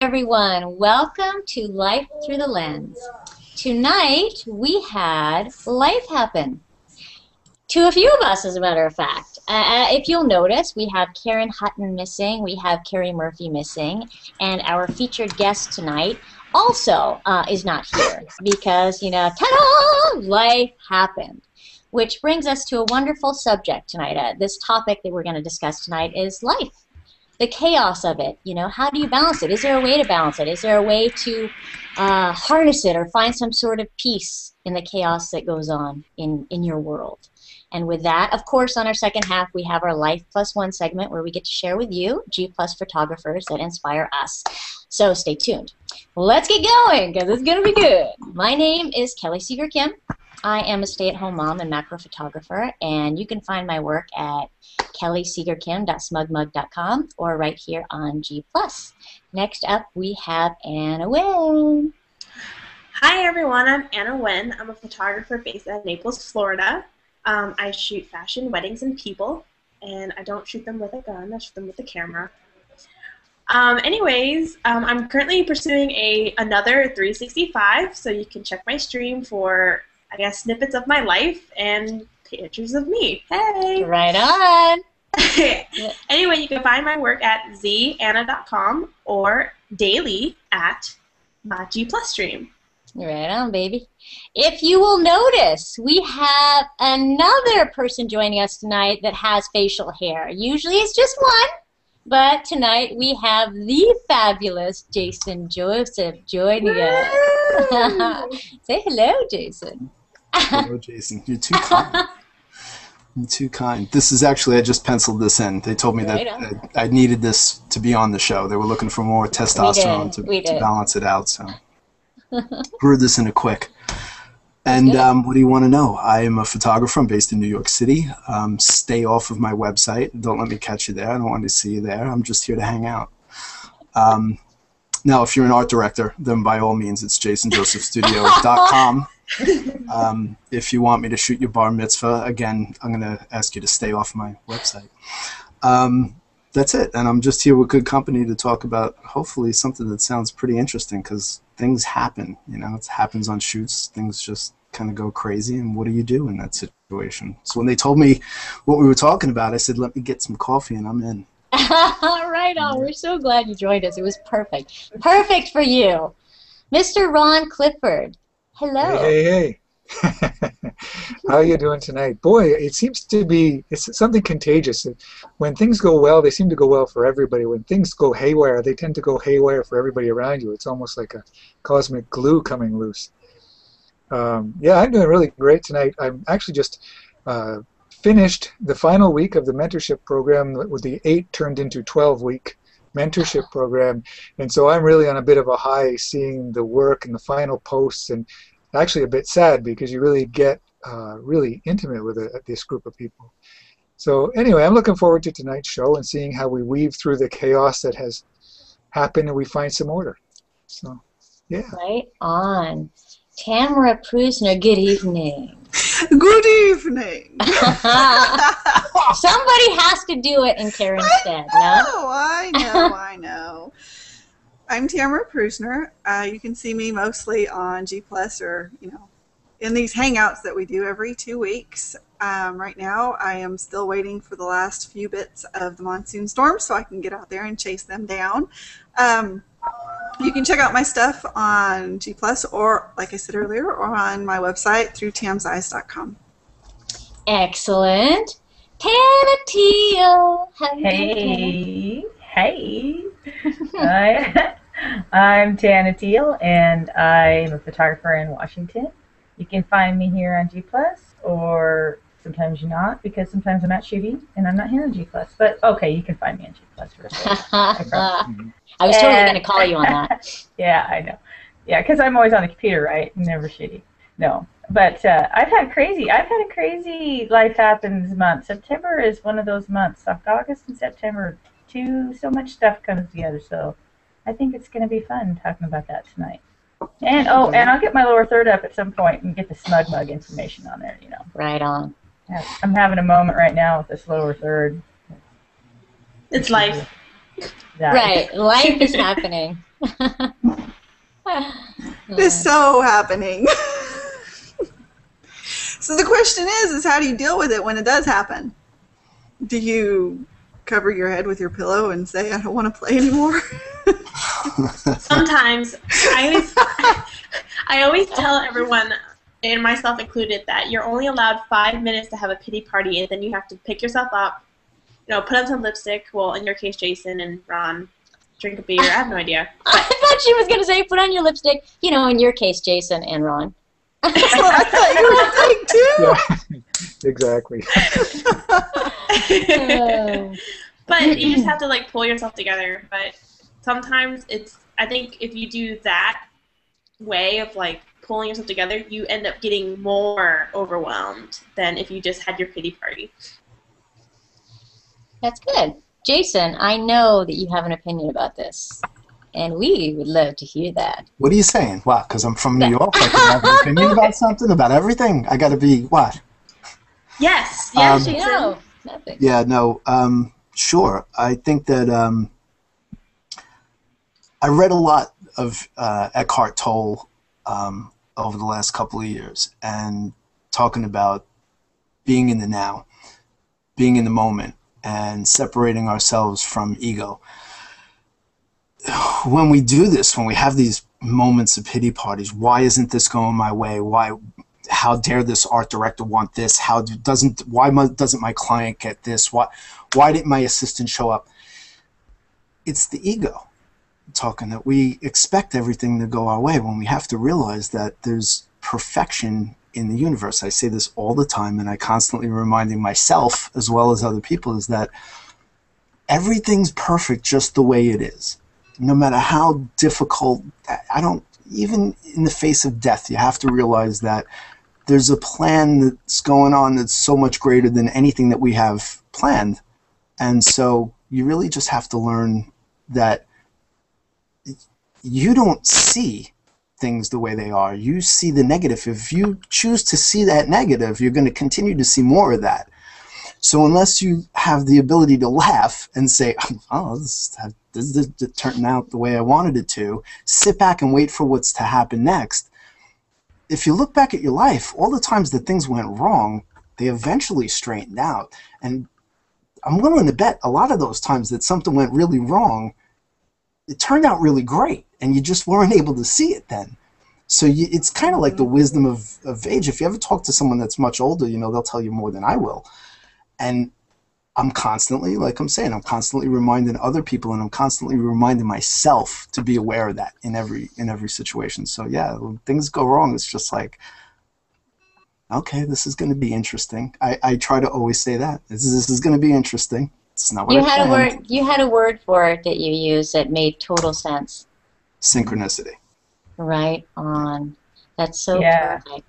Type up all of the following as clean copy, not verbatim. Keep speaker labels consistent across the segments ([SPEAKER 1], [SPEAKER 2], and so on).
[SPEAKER 1] everyone. Welcome to Life Through the Lens. Tonight we had life happen to a few of us, as a matter of fact. If you'll notice, we have Karen Hutton missing, we have Carrie Murphy missing, and our featured guest tonight also is not here because, ta-da! Life happened. Which brings us to a wonderful subject tonight. This topic that we're going to discuss tonight is life. The chaos of it, how do you balance it? Is there a way to balance it? Is there a way to harness it or find some sort of peace in the chaos that goes on in your world? And with that, of course, on our second half, we have our Life Plus One segment where we get to share with you G Plus photographers that inspire us. So stay tuned. Let's get going because it's going to be good. My name is Kelly Seeger Kim. I am a stay-at-home mom and macro photographer, and you can find my work at kellyseegerkim.smugmug.com or right here on G+. Next up, we have Anna Wen.
[SPEAKER 2] Hi, everyone. I'm Anna Wen. I'm a photographer based at Naples, Florida. I shoot fashion, weddings, and people, and I don't shoot them with a gun. I shoot them with a camera. I'm currently pursuing another 365, so you can check my stream for snippets of my life and pictures of me. Hey!
[SPEAKER 1] Right on!
[SPEAKER 2] Anyway, you can find my work at zanna.com or daily at G Plus Stream.
[SPEAKER 1] Right on, baby. If you will notice, we have another person joining us tonight that has facial hair. Usually it's just one, but tonight we have the fabulous Jason Joseph joining us. Say hello, Jason.
[SPEAKER 3] Hello, Jason. You're too kind. You're too kind. This is actually, I just penciled this in. They told me that I needed this to be on the show. They were looking for more testosterone to balance it out, so brewed this in a quick. And what do you want to know? I am a photographer. I'm based in New York City. Stay off of my website. Don't let me catch you there. I don't want to see you there. I'm just here to hang out. Now, if you're an art director, then by all means, it's jasonjosephstudio.com. If you want me to shoot your bar mitzvah, again, I'm going to ask you to stay off my website. That's it. And I'm just here with good company to talk about, hopefully, something that sounds pretty interesting because things happen. It happens on shoots. Things just kind of go crazy. And what do you do in that situation? So when they told me what we were talking about, I said, let me get some coffee, and I'm in.
[SPEAKER 1] Right on. We're so glad you joined us. It was perfect. Perfect for you. Mr. Ron Clifford. Hello.
[SPEAKER 4] Hey. How are you doing tonight? Boy, it seems to be, it's something contagious. When things go well, they seem to go well for everybody. When things go haywire, they tend to go haywire for everybody around you. It's almost like a cosmic glue coming loose. Yeah, I'm doing really great tonight. I'm actually just finished the final week of the mentorship program with the 8 turned into 12-week mentorship program, and so I'm really on a bit of a high seeing the work and the final posts, and actually a bit sad because you really get really intimate with this group of people. So anyway, I'm looking forward to tonight's show and seeing how we weave through the chaos that has happened and we find some order. So yeah.
[SPEAKER 1] Right on. Tamara Prusner, good evening.
[SPEAKER 5] Good evening.
[SPEAKER 1] Somebody has to do it in Karen's stead, no?
[SPEAKER 5] I know. I'm Tamara Prusner. You can see me mostly on G Plus or, in these hangouts that we do every 2 weeks. Right now, I am still waiting for the last few bits of the monsoon storm so I can get out there and chase them down. You can check out my stuff on G Plus or, like I said earlier, or on my website through tamseyes.com.
[SPEAKER 1] Excellent. Tana Teal.
[SPEAKER 6] Hey. I'm Tana Teal, and I'm a photographer in Washington. You can find me here on G+, or sometimes you're not, because sometimes I'm not shooting, and I'm not here on G+. But, okay, you can find me on G+. For sure.
[SPEAKER 1] I was totally going to call you on that.
[SPEAKER 6] Yeah, I know. Yeah, because I'm always on the computer, right? Never shooting. No. But I've had a crazy life happens month. September is one of those months. August and September, so much stuff comes together. So I think it's going to be fun talking about that tonight. And and I'll get my lower third up at some point and get the Smug Mug information on there.
[SPEAKER 1] Right on.
[SPEAKER 6] I'm having a moment right now with this lower third.
[SPEAKER 2] It's life.
[SPEAKER 6] Nice.
[SPEAKER 1] Right. Life is happening.
[SPEAKER 5] It's so happening. So the question is how do you deal with it when it does happen? Do you cover your head with your pillow and say, I don't want to play anymore?
[SPEAKER 2] Sometimes I always tell everyone, and myself included, that you're only allowed 5 minutes to have a pity party, and then you have to pick yourself up, put on some lipstick. Well, in your case, Jason and Ron, drink a beer. I have no idea.
[SPEAKER 1] I thought she was going to say, put on your lipstick. In your case, Jason and Ron.
[SPEAKER 5] That's what I thought you were saying, too.
[SPEAKER 4] Yeah, exactly.
[SPEAKER 2] But you just have to, pull yourself together. But sometimes I think if you do that way of, pulling yourself together, you end up getting more overwhelmed than if you just had your pity party.
[SPEAKER 1] That's good. Jason, I know that you have an opinion about this, and we would love to hear that.
[SPEAKER 3] What are you saying? What? Because I'm from New York? I can have an opinion about something, about everything? I got to be what?
[SPEAKER 2] Yes, Jason.
[SPEAKER 1] No, nothing.
[SPEAKER 3] Yeah, no, sure. I think that I read a lot of Eckhart Tolle over the last couple of years, and talking about being in the now, being in the moment, and separating ourselves from ego. When we do this, when we have these moments of pity parties, why isn't this going my way? How dare this art director want this? Why doesn't my client get this? Why didn't my assistant show up? It's the ego talking, that we expect everything to go our way when we have to realize that there's perfection in the universe. I say this all the time, and I constantly reminding myself as well as other people, is that everything's perfect just the way it is. No matter how difficult, even in the face of death, you have to realize that there's a plan that's going on that's so much greater than anything that we have planned. And so you really just have to learn that you don't see things the way they are. You see the negative. If you choose to see that negative, you're going to continue to see more of that. So unless you have the ability to laugh and say, oh, this turned out the way I wanted it to, sit back and wait for what's to happen next. If you look back at your life, all the times that things went wrong, they eventually straightened out. And I'm willing to bet a lot of those times that something went really wrong, it turned out really great, and you just weren't able to see it then. So it's kind of like the wisdom of age. If you ever talk to someone that's much older, they'll tell you more than I will. And I'm constantly, like I'm saying, I'm constantly reminding other people, and I'm constantly reminding myself to be aware of that in every situation. So yeah, when things go wrong, it's just like, okay, this is going to be interesting. I try to always say that. This is going to be interesting. It's not what I planned.
[SPEAKER 1] You had a word for it that you used that made total sense.
[SPEAKER 3] Synchronicity.
[SPEAKER 1] Right on. That's so perfect.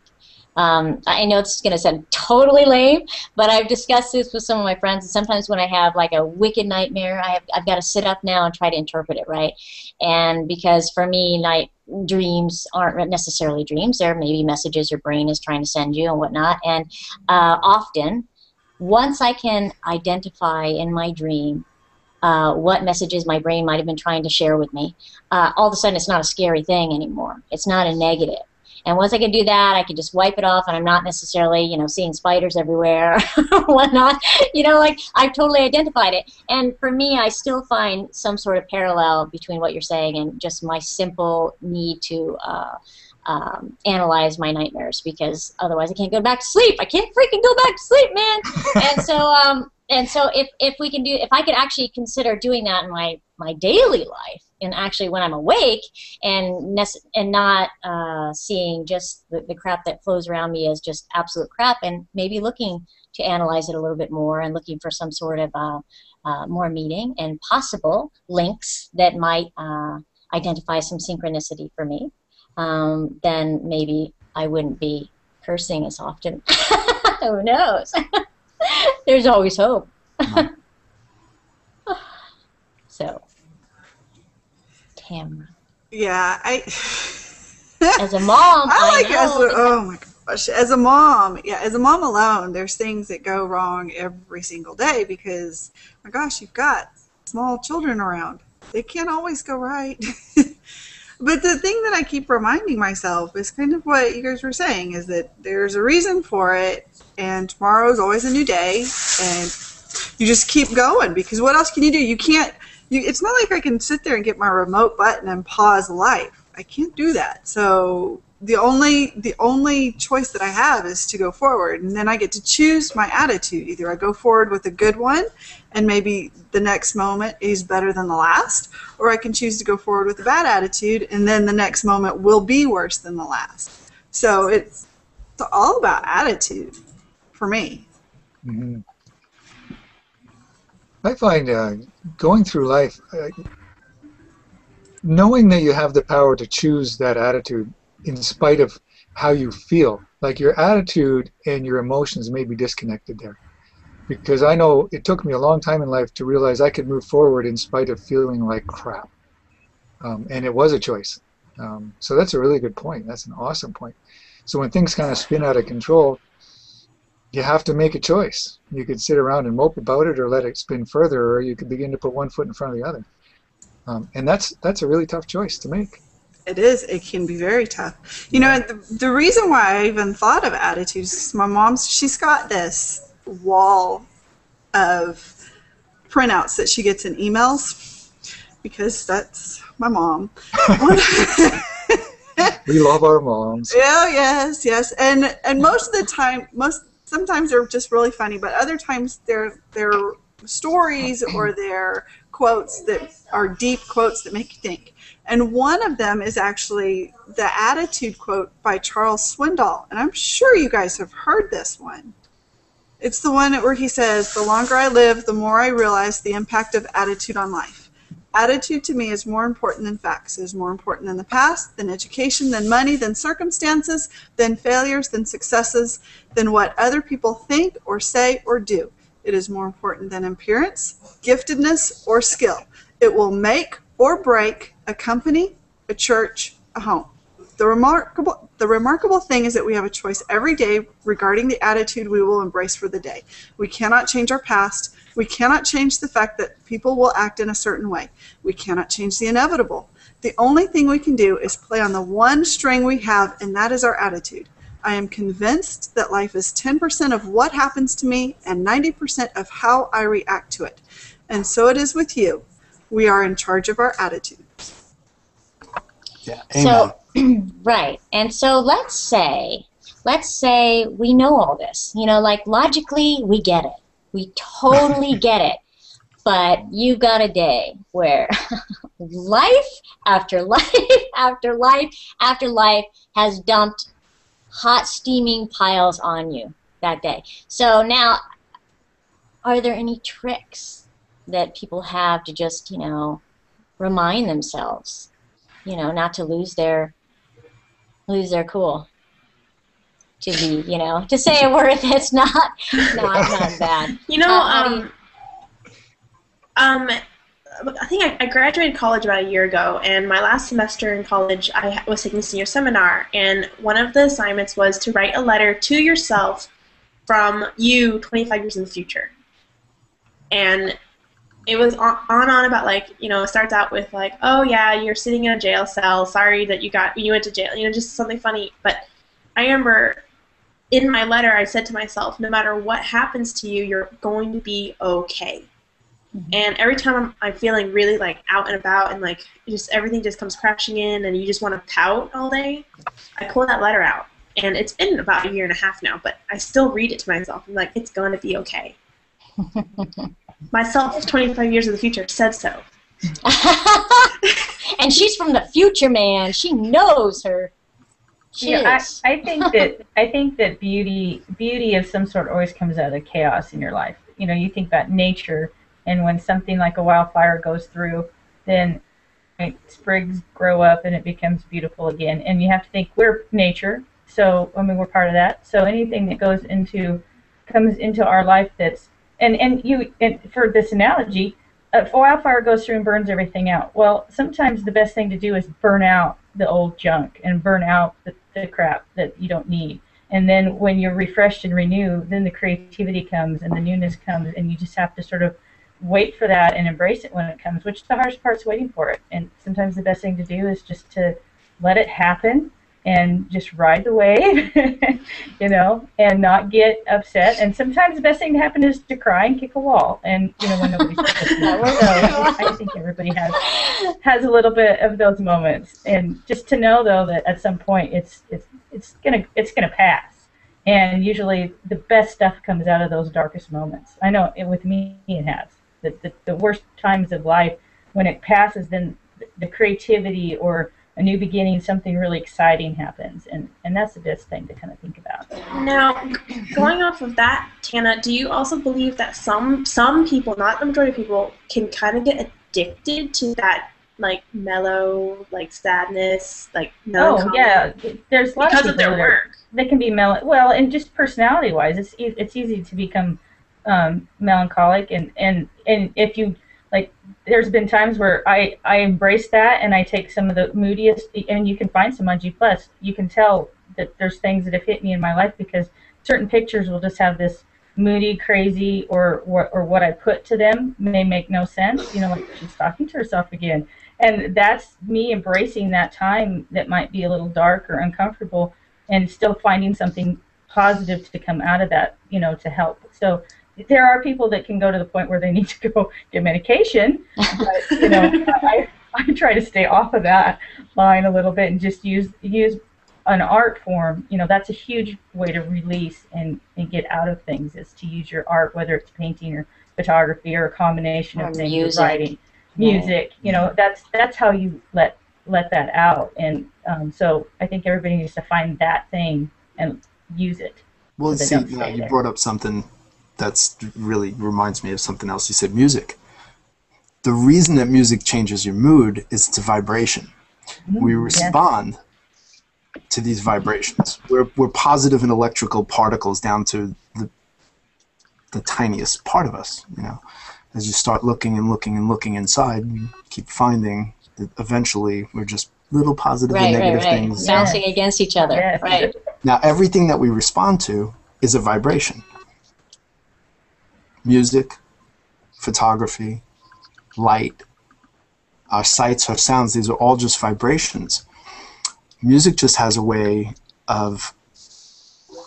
[SPEAKER 1] I know it's going to sound totally lame, but I've discussed this with some of my friends, and sometimes when I have like a wicked nightmare, I've got to sit up now and try to interpret it, right? And because for me, dreams aren't necessarily dreams. They're maybe messages your brain is trying to send you and whatnot. And often, once I can identify in my dream what messages my brain might have been trying to share with me, all of a sudden it's not a scary thing anymore. It's not a negative. And once I can do that, I can just wipe it off, and I'm not necessarily, seeing spiders everywhere or whatnot. I've totally identified it. And for me, I still find some sort of parallel between what you're saying and just my simple need to analyze my nightmares, because otherwise I can't go back to sleep. I can't freaking go back to sleep, man. And so if I could actually consider doing that in my daily life, and actually when I'm awake and not seeing just the crap that flows around me as just absolute crap, and maybe looking to analyze it a little bit more and looking for some sort of more meaning and possible links that might identify some synchronicity for me, then maybe I wouldn't be cursing as often. Who knows? There's always hope. So, Tamara.
[SPEAKER 5] Yeah,
[SPEAKER 1] as a mom,
[SPEAKER 5] oh my gosh, as a mom alone, there's things that go wrong every single day because, my gosh, you've got small children around. It can't always go right. But the thing that I keep reminding myself is kind of what you guys were saying, is that there's a reason for it, and tomorrow is always a new day, and you just keep going, because what else can you do? You can't, it's not like I can sit there and get my remote button and pause life. I can't do that. So the only choice that I have is to go forward, and then I get to choose my attitude. Either I go forward with a good one, and maybe the next moment is better than the last, or I can choose to go forward with a bad attitude, and then the next moment will be worse than the last. So it's all about attitude for me.
[SPEAKER 4] Mm-hmm. I find going through life, knowing that you have the power to choose that attitude in spite of how you feel, like your attitude and your emotions may be disconnected there. Because I know it took me a long time in life to realize I could move forward in spite of feeling like crap. And it was a choice. So that's a really good point. That's an awesome point. So when things kind of spin out of control, you have to make a choice. You could sit around and mope about it, or let it spin further, or you could begin to put one foot in front of the other. And that's a really tough choice to make.
[SPEAKER 5] It is. It can be very tough. You know, the reason why I even thought of attitudes is my mom's, she's got this wall of printouts that she gets in emails, because that's my mom.
[SPEAKER 4] We love our moms.
[SPEAKER 5] Yeah, yes. And most of the time, sometimes they're just really funny, but other times they're stories or they're quotes that are deep quotes that make you think. And one of them is actually the Attitude quote by Charles Swindoll. And I'm sure you guys have heard this one. It's the one where he says, "The longer I live, the more I realize the impact of attitude on life. Attitude to me is more important than facts. It is more important than the past, than education, than money, than circumstances, than failures, than successes, than what other people think or say or do. It is more important than appearance, giftedness, or skill. It will make or break a company, a church, a home. The remarkable thing is that we have a choice every day regarding the attitude we will embrace for the day. We cannot change our past. We cannot change the fact that people will act in a certain way. We cannot change the inevitable. The only thing we can do is play on the one string we have, and that is our attitude. I am convinced that life is 10% of what happens to me and 90% of how I react to it. And so it is with you. We are in charge of our attitude."
[SPEAKER 3] Yeah, amen.
[SPEAKER 1] So, right. And so let's say we know all this. You know, like logically, we get it. We totally get it. But you've got a day where life after life after life after life has dumped hot steaming piles on you that day. So now, are there any tricks that people have to just, you know, remind themselves, you know, not to lose their cool? To be, you know, to say a word that's not bad.
[SPEAKER 2] You know, I think I graduated college about a year ago, and my last semester in college I was taking a senior seminar, and one of the assignments was to write a letter to yourself from you 25 years in the future. And it was on about, like, you know, it starts out with like, "Oh yeah, you're sitting in a jail cell, sorry that you went to jail," you know, just something funny. But I remember in my letter I said to myself, no matter what happens to you, you're going to be okay. And every time I'm feeling really like out and about and like just everything just comes crashing in and you just want to pout all day, I pull that letter out. And it's been about a year and a half now, but I still read it to myself. I'm like, it's going to be okay. Myself 25 years in the future said so.
[SPEAKER 1] And she's from the future, man. She knows her.
[SPEAKER 6] I think that beauty of some sort always comes out of chaos in your life. You know, you think about nature. And when something like a wildfire goes through, then sprigs grow up and it becomes beautiful again. And you have to think, we're nature, so I mean we're part of that. So anything that comes into our life that's and for this analogy, a wildfire goes through and burns everything out. Well, sometimes the best thing to do is burn out the old junk and burn out the crap that you don't need. And then when you're refreshed and renewed, then the creativity comes and the newness comes, and you just have to sort of wait for that and embrace it when it comes, which the hardest part's waiting for it. And sometimes the best thing to do is just to let it happen and just ride the wave, you know, and not get upset. And sometimes the best thing to happen is to cry and kick a wall. And, you know, when nobody's listening. So I think everybody has a little bit of those moments. And just to know, though, that at some point it's gonna pass. And usually the best stuff comes out of those darkest moments. I know with me it has. The worst times of life, when it passes, then the creativity or a new beginning, something really exciting happens, and that's the best thing to kind of think about.
[SPEAKER 2] Now, going off of that, Tana, do you also believe that some people, not the majority of people, can kind of get addicted to that, like, mellow, like, sadness, like, melancholy?
[SPEAKER 6] Oh, yeah. There's lots
[SPEAKER 2] because of their work.
[SPEAKER 6] They can be well, and just personality-wise, it's easy to become melancholic, and if you, like, there's been times where I embrace that, and I take some of the moodiest, and you can find some on G+. You can tell that there's things that have hit me in my life because certain pictures will just have this moody, crazy, or what I put to them may make no sense. You know, like, she's talking to herself again. And that's me embracing that time that might be a little dark or uncomfortable and still finding something positive to come out of that, you know, to help. So there are people that can go to the point where they need to go get medication, but, you know, I try to stay off of that line a little bit and just use an art form. You know, that's a huge way to release and get out of things, is to use your art, whether it's painting or photography or a combination of things,
[SPEAKER 1] music.
[SPEAKER 6] Writing, music. You know, that's how you let that out. And so I think everybody needs to find that thing and use it.
[SPEAKER 3] Well,
[SPEAKER 6] so
[SPEAKER 3] see, you brought up something that's really reminds me of something else. You said music. The reason that music changes your mood is it's a vibration. We respond to these vibrations. We're positive and electrical particles down to the tiniest part of us. You know, as you start looking and looking and looking inside, you keep finding that eventually we're just little positive and negative things
[SPEAKER 1] bouncing against each other.
[SPEAKER 6] Yes.
[SPEAKER 1] Right.
[SPEAKER 3] Now, everything that we respond to is a vibration. Music, photography, light, our sights, our sounds, these are all just vibrations. Music just has a way of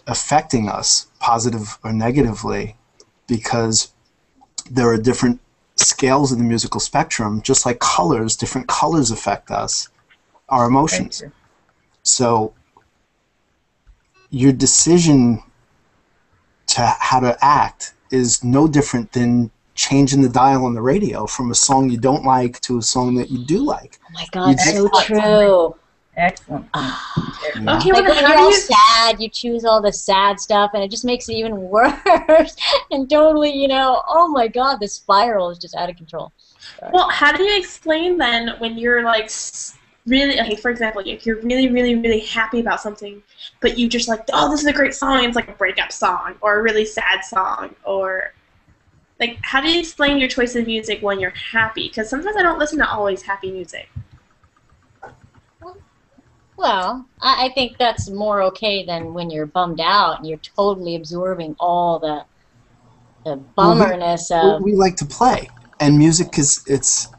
[SPEAKER 3] affecting us, positive or negatively, because there are different scales of the musical spectrum, just like colors, different colors affect us, our emotions. So your decision to how to act is no different than changing the dial on the radio from a song you don't like to a song that you do like.
[SPEAKER 1] Oh my God, so true.
[SPEAKER 6] Excellent.
[SPEAKER 2] Okay,
[SPEAKER 1] Like
[SPEAKER 2] well,
[SPEAKER 1] when
[SPEAKER 2] then
[SPEAKER 1] you're
[SPEAKER 2] how do
[SPEAKER 1] all
[SPEAKER 2] you...
[SPEAKER 1] sad, you choose all the sad stuff, and it just makes it even worse. And totally, you know, oh my God, the spiral is just out of control. Sorry.
[SPEAKER 2] Well, how do you explain then when you're, like, really, okay, for example, if you're really, really, really happy about something, but you just like, oh, this is a great song, and it's like a breakup song, or a really sad song, or, like, how do you explain your choice of music when you're happy? Because sometimes I don't listen to always happy music.
[SPEAKER 1] Well, I think that's more okay than when you're bummed out and you're totally absorbing all the bummerness of...
[SPEAKER 3] We like to play, and music is, it's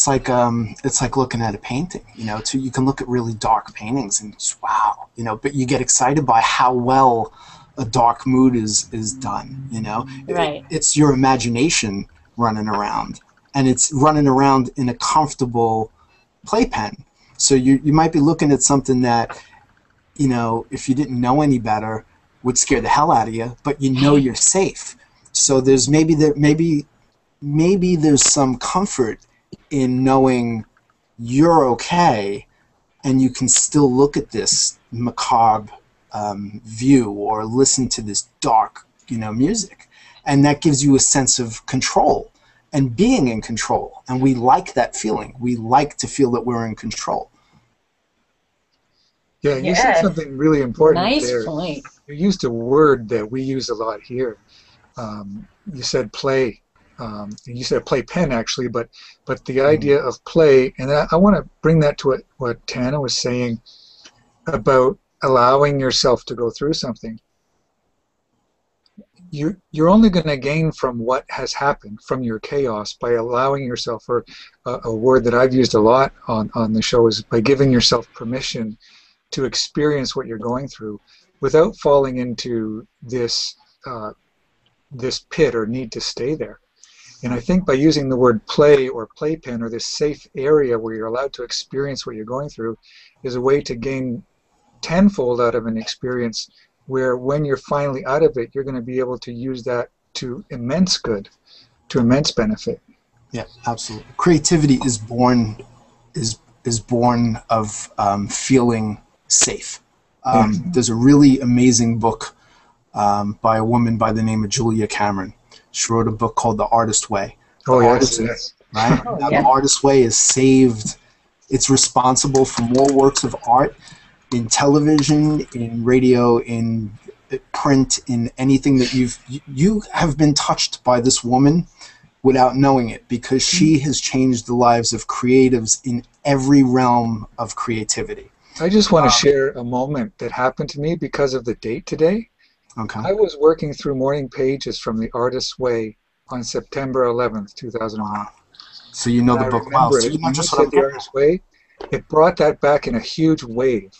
[SPEAKER 3] like looking at a painting, you know. You can look at really dark paintings and just, wow, you know, but you get excited by how well a dark mood is done, you know.
[SPEAKER 1] Right.
[SPEAKER 3] It's your imagination running around, and it's running around in a comfortable playpen. So you might be looking at something that, you know, if you didn't know any better, would scare the hell out of you, but you know you're safe. So there's maybe there's some comfort in knowing you're okay, and you can still look at this macabre view or listen to this dark, you know, music, and that gives you a sense of control and being in control. And we like that feeling. We like to feel that we're in control.
[SPEAKER 4] Yeah, and you said something really important
[SPEAKER 1] Nice
[SPEAKER 4] there.
[SPEAKER 1] point.
[SPEAKER 4] You used a word that we use a lot here. You said play. You said play pen, actually, but the idea of play, and I want to bring that to what Tana was saying about allowing yourself to go through something. you're only going to gain from what has happened, from your chaos, by allowing yourself, or a word that I've used a lot on the show is by giving yourself permission to experience what you're going through without falling into this pit or need to stay there. And I think by using the word play or playpen, or this safe area where you're allowed to experience what you're going through, is a way to gain tenfold out of an experience, where when you're finally out of it, you're going to be able to use that to immense good, to immense benefit.
[SPEAKER 3] Yeah, absolutely. Creativity is born of feeling safe. There's a really amazing book by a woman by the name of Julia Cameron. She wrote a book called The Artist Way.
[SPEAKER 4] Yes.
[SPEAKER 3] Right? Now, The Artist Way is saved. It's responsible for more works of art in television, in radio, in print, in anything that you have been touched by this woman without knowing it, because she has changed the lives of creatives in every realm of creativity.
[SPEAKER 4] I just want to share a moment that happened to me because of the date today.
[SPEAKER 3] Okay.
[SPEAKER 4] I was working through morning pages from The Artist's Way on September 11th, 2001.
[SPEAKER 3] So you know the book well. So you know just what I'm
[SPEAKER 4] The Artist's Way, it brought that back in a huge wave,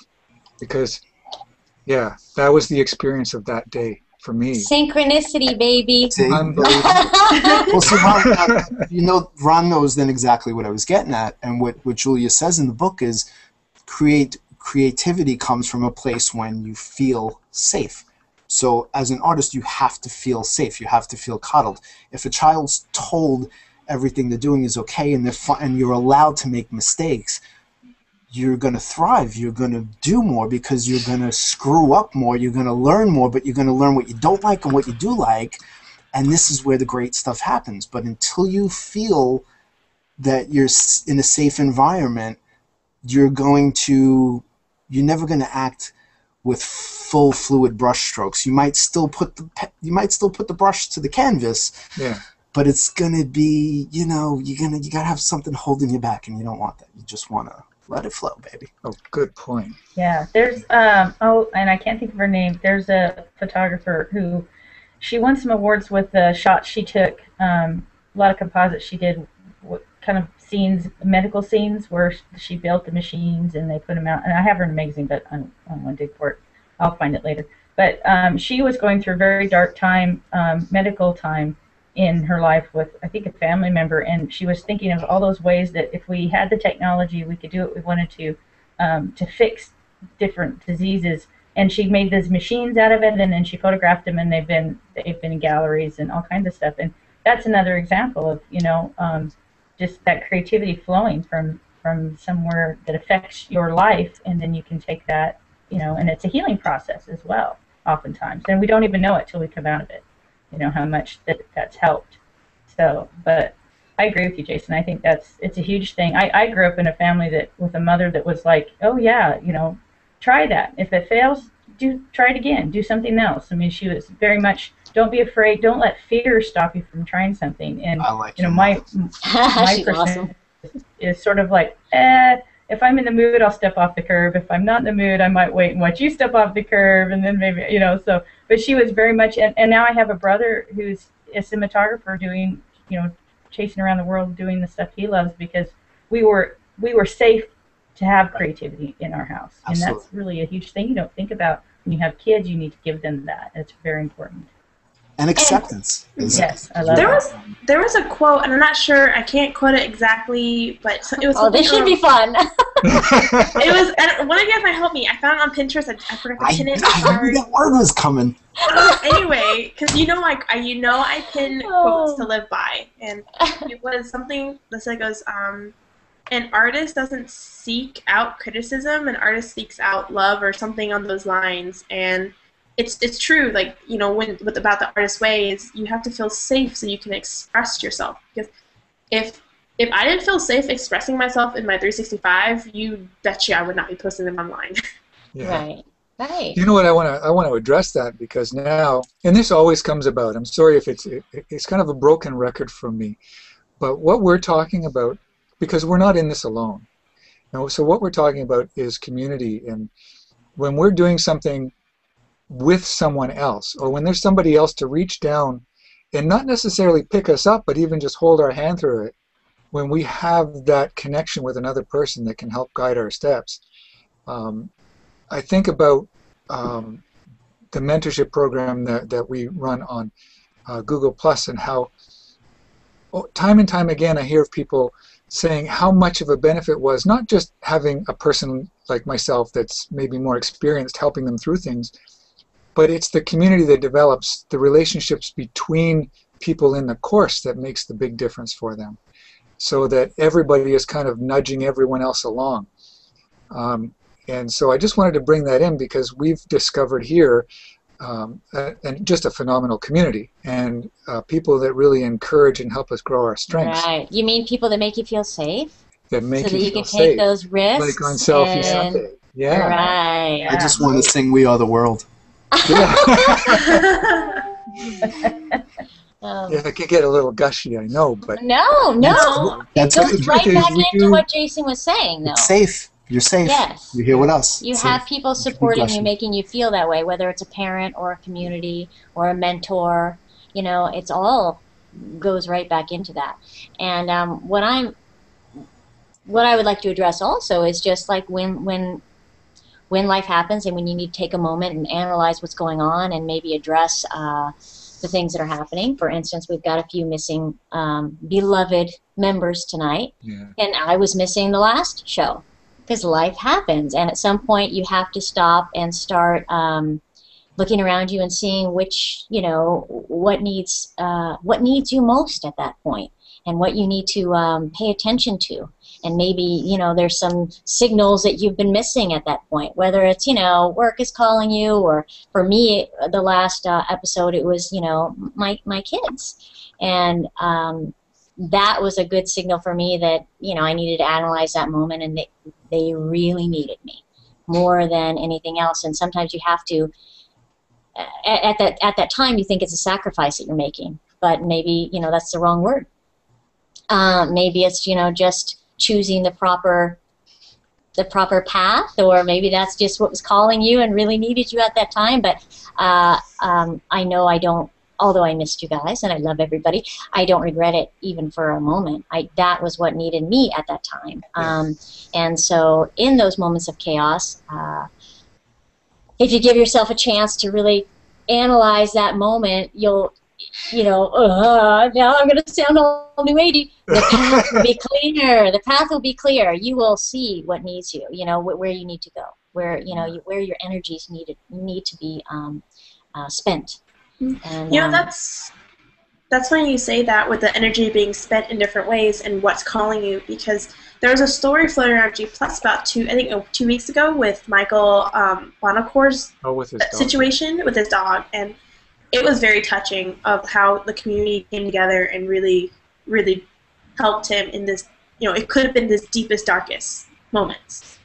[SPEAKER 4] because, yeah, that was the experience of that day for me.
[SPEAKER 1] Synchronicity, baby.
[SPEAKER 4] Unbelievable.
[SPEAKER 3] Well, so Ron knows then exactly what I was getting at, and what Julia says in the book is creativity comes from a place when you feel safe. So as an artist, you have to feel safe. You have to feel coddled. If a child's told everything they're doing is okay, and you're allowed to make mistakes, you're going to thrive. You're going to do more, because you're going to screw up more. You're going to learn more, but you're going to learn what you don't like and what you do like. And this is where the great stuff happens. But until you feel that you're in a safe environment, you're never going to act with full fluid brush strokes. You might still put the brush to the canvas,
[SPEAKER 4] yeah,
[SPEAKER 3] but it's gonna be, you gotta have something holding you back, and you don't want that. You just want to let it flow, baby.
[SPEAKER 4] Oh, good point.
[SPEAKER 6] Yeah, there's and I can't think of her name. There's a photographer who, she won some awards with the shots she took. A lot of composites she did, kind of scenes, medical scenes, where she built the machines and they put them out. And I have her in a magazine, but I don't want to dig for it. I'll find it later. But she was going through a very dark time, medical time in her life with, I think, a family member, and she was thinking of all those ways that if we had the technology, we could do what we wanted to fix different diseases. And she made these machines out of it, and then she photographed them, and they've been in galleries and all kinds of stuff. And that's another example of just that creativity flowing from somewhere that affects your life, and then you can take that, and it's a healing process as well, oftentimes. And we don't even know it till we come out of it, how much that's helped. So, but I agree with you, Jason. I think it's a huge thing. I grew up in a family with a mother that was like, oh yeah, try that. If it fails, try it again. Do something else. I mean, she was very much, don't be afraid. Don't let fear stop you from trying something. And
[SPEAKER 3] I like
[SPEAKER 6] my
[SPEAKER 1] She's
[SPEAKER 6] person
[SPEAKER 1] awesome.
[SPEAKER 6] is sort of like, if I'm in the mood, I'll step off the curb. If I'm not in the mood, I might wait and watch you step off the curb, and then maybe, so. But she was very much, and now I have a brother who's a cinematographer doing, chasing around the world doing the stuff he loves, because we were safe to have creativity in our house.
[SPEAKER 3] Absolutely.
[SPEAKER 6] And that's really a huge thing you don't think about. When you have kids, you need to give them that. It's very important.
[SPEAKER 3] And acceptance.
[SPEAKER 6] Yes, I love
[SPEAKER 2] There was a quote, and I'm not sure, I can't quote it exactly, but it was.
[SPEAKER 1] Oh, this should be fun.
[SPEAKER 2] It was, and one of you guys might help me. I found it on Pinterest. I forgot to pin it.
[SPEAKER 3] I knew that word was coming.
[SPEAKER 2] Anyway, because I pin quotes to live by, and it was something that goes, an artist doesn't seek out criticism, an artist seeks out love, or something on those lines. And it's true, about the Artist's Way is you have to feel safe so you can express yourself. Because if I didn't feel safe expressing myself in my 365, you betcha I would not be posting them online.
[SPEAKER 4] Yeah.
[SPEAKER 1] Right.
[SPEAKER 4] You know what, I want to address that, because now, and this always comes about, I'm sorry if it's kind of a broken record from me, but what we're talking about, because we're not in this alone. So what we're talking about is community, and when we're doing something with someone else, or when there's somebody else to reach down and not necessarily pick us up, but even just hold our hand through it, when we have that connection with another person that can help guide our steps. I think about the mentorship program that we run on Google Plus, and how time and time again I hear of people saying how much of a benefit was not just having a person like myself that's maybe more experienced helping them through things, but it's the community that develops, the relationships between people in the course that makes the big difference for them, so that everybody is kind of nudging everyone else along. And so I just wanted to bring that in, because we've discovered here and just a phenomenal community, and people that really encourage and help us grow our strengths.
[SPEAKER 1] Right. You mean people that make you feel safe?
[SPEAKER 4] That make
[SPEAKER 1] so that you
[SPEAKER 4] feel
[SPEAKER 1] can
[SPEAKER 4] safe.
[SPEAKER 1] take those risks.
[SPEAKER 4] Like on Selfie
[SPEAKER 1] and...
[SPEAKER 4] Sunday. Yeah.
[SPEAKER 1] Right.
[SPEAKER 3] I just want to sing "We Are the World."
[SPEAKER 4] Yeah.
[SPEAKER 1] Um,
[SPEAKER 4] Yeah, it could get a little gushy, I know, but
[SPEAKER 1] no.
[SPEAKER 3] That's
[SPEAKER 1] It goes
[SPEAKER 3] good.
[SPEAKER 1] right
[SPEAKER 4] is
[SPEAKER 1] back
[SPEAKER 4] we
[SPEAKER 1] into
[SPEAKER 4] do-
[SPEAKER 1] what Jason was saying, though.
[SPEAKER 3] It's safe. You're safe.
[SPEAKER 1] Yes.
[SPEAKER 3] You're here with us.
[SPEAKER 1] You
[SPEAKER 3] Safe.
[SPEAKER 1] have people supporting you,
[SPEAKER 3] blushing.
[SPEAKER 1] making you feel that way, whether it's a parent or a community or a mentor. You know, it's all goes right back into that. And what I would like to address also is just like when life happens and when you need to take a moment and analyze what's going on and maybe address the things that are happening. For instance, we've got a few missing beloved members tonight, and I was missing the last show because life happens, and at some point you have to stop and start looking around you and seeing which, what needs you most at that point, and what you need to pay attention to. And maybe, there's some signals that you've been missing at that point, whether it's, work is calling you, or for me, the last episode, it was, my kids. And that was a good signal for me that, I needed to analyze that moment, and they really needed me more than anything else. And sometimes you have to, at that time, you think it's a sacrifice that you're making, but maybe, that's the wrong word. Maybe it's, just choosing the proper path, or maybe that's just what was calling you and really needed you at that time. But I know I don't, although I missed you guys and I love everybody, I don't regret it even for a moment. That was what needed me at that time. And so in those moments of chaos, if you give yourself a chance to really analyze that moment, you'll now I'm going to sound all new 80. The path will be clear. The path will be clear. You will see what needs you, where you need to go, where, where your energies need to be spent. And,
[SPEAKER 2] that's when you say that, with the energy being spent in different ways and what's calling you, because there was a story floating around G Plus about 2 weeks ago with Michael Bonacor's situation with his dog, and it was very touching of how the community came together and really, really helped him in this, it could have been his deepest, darkest moments.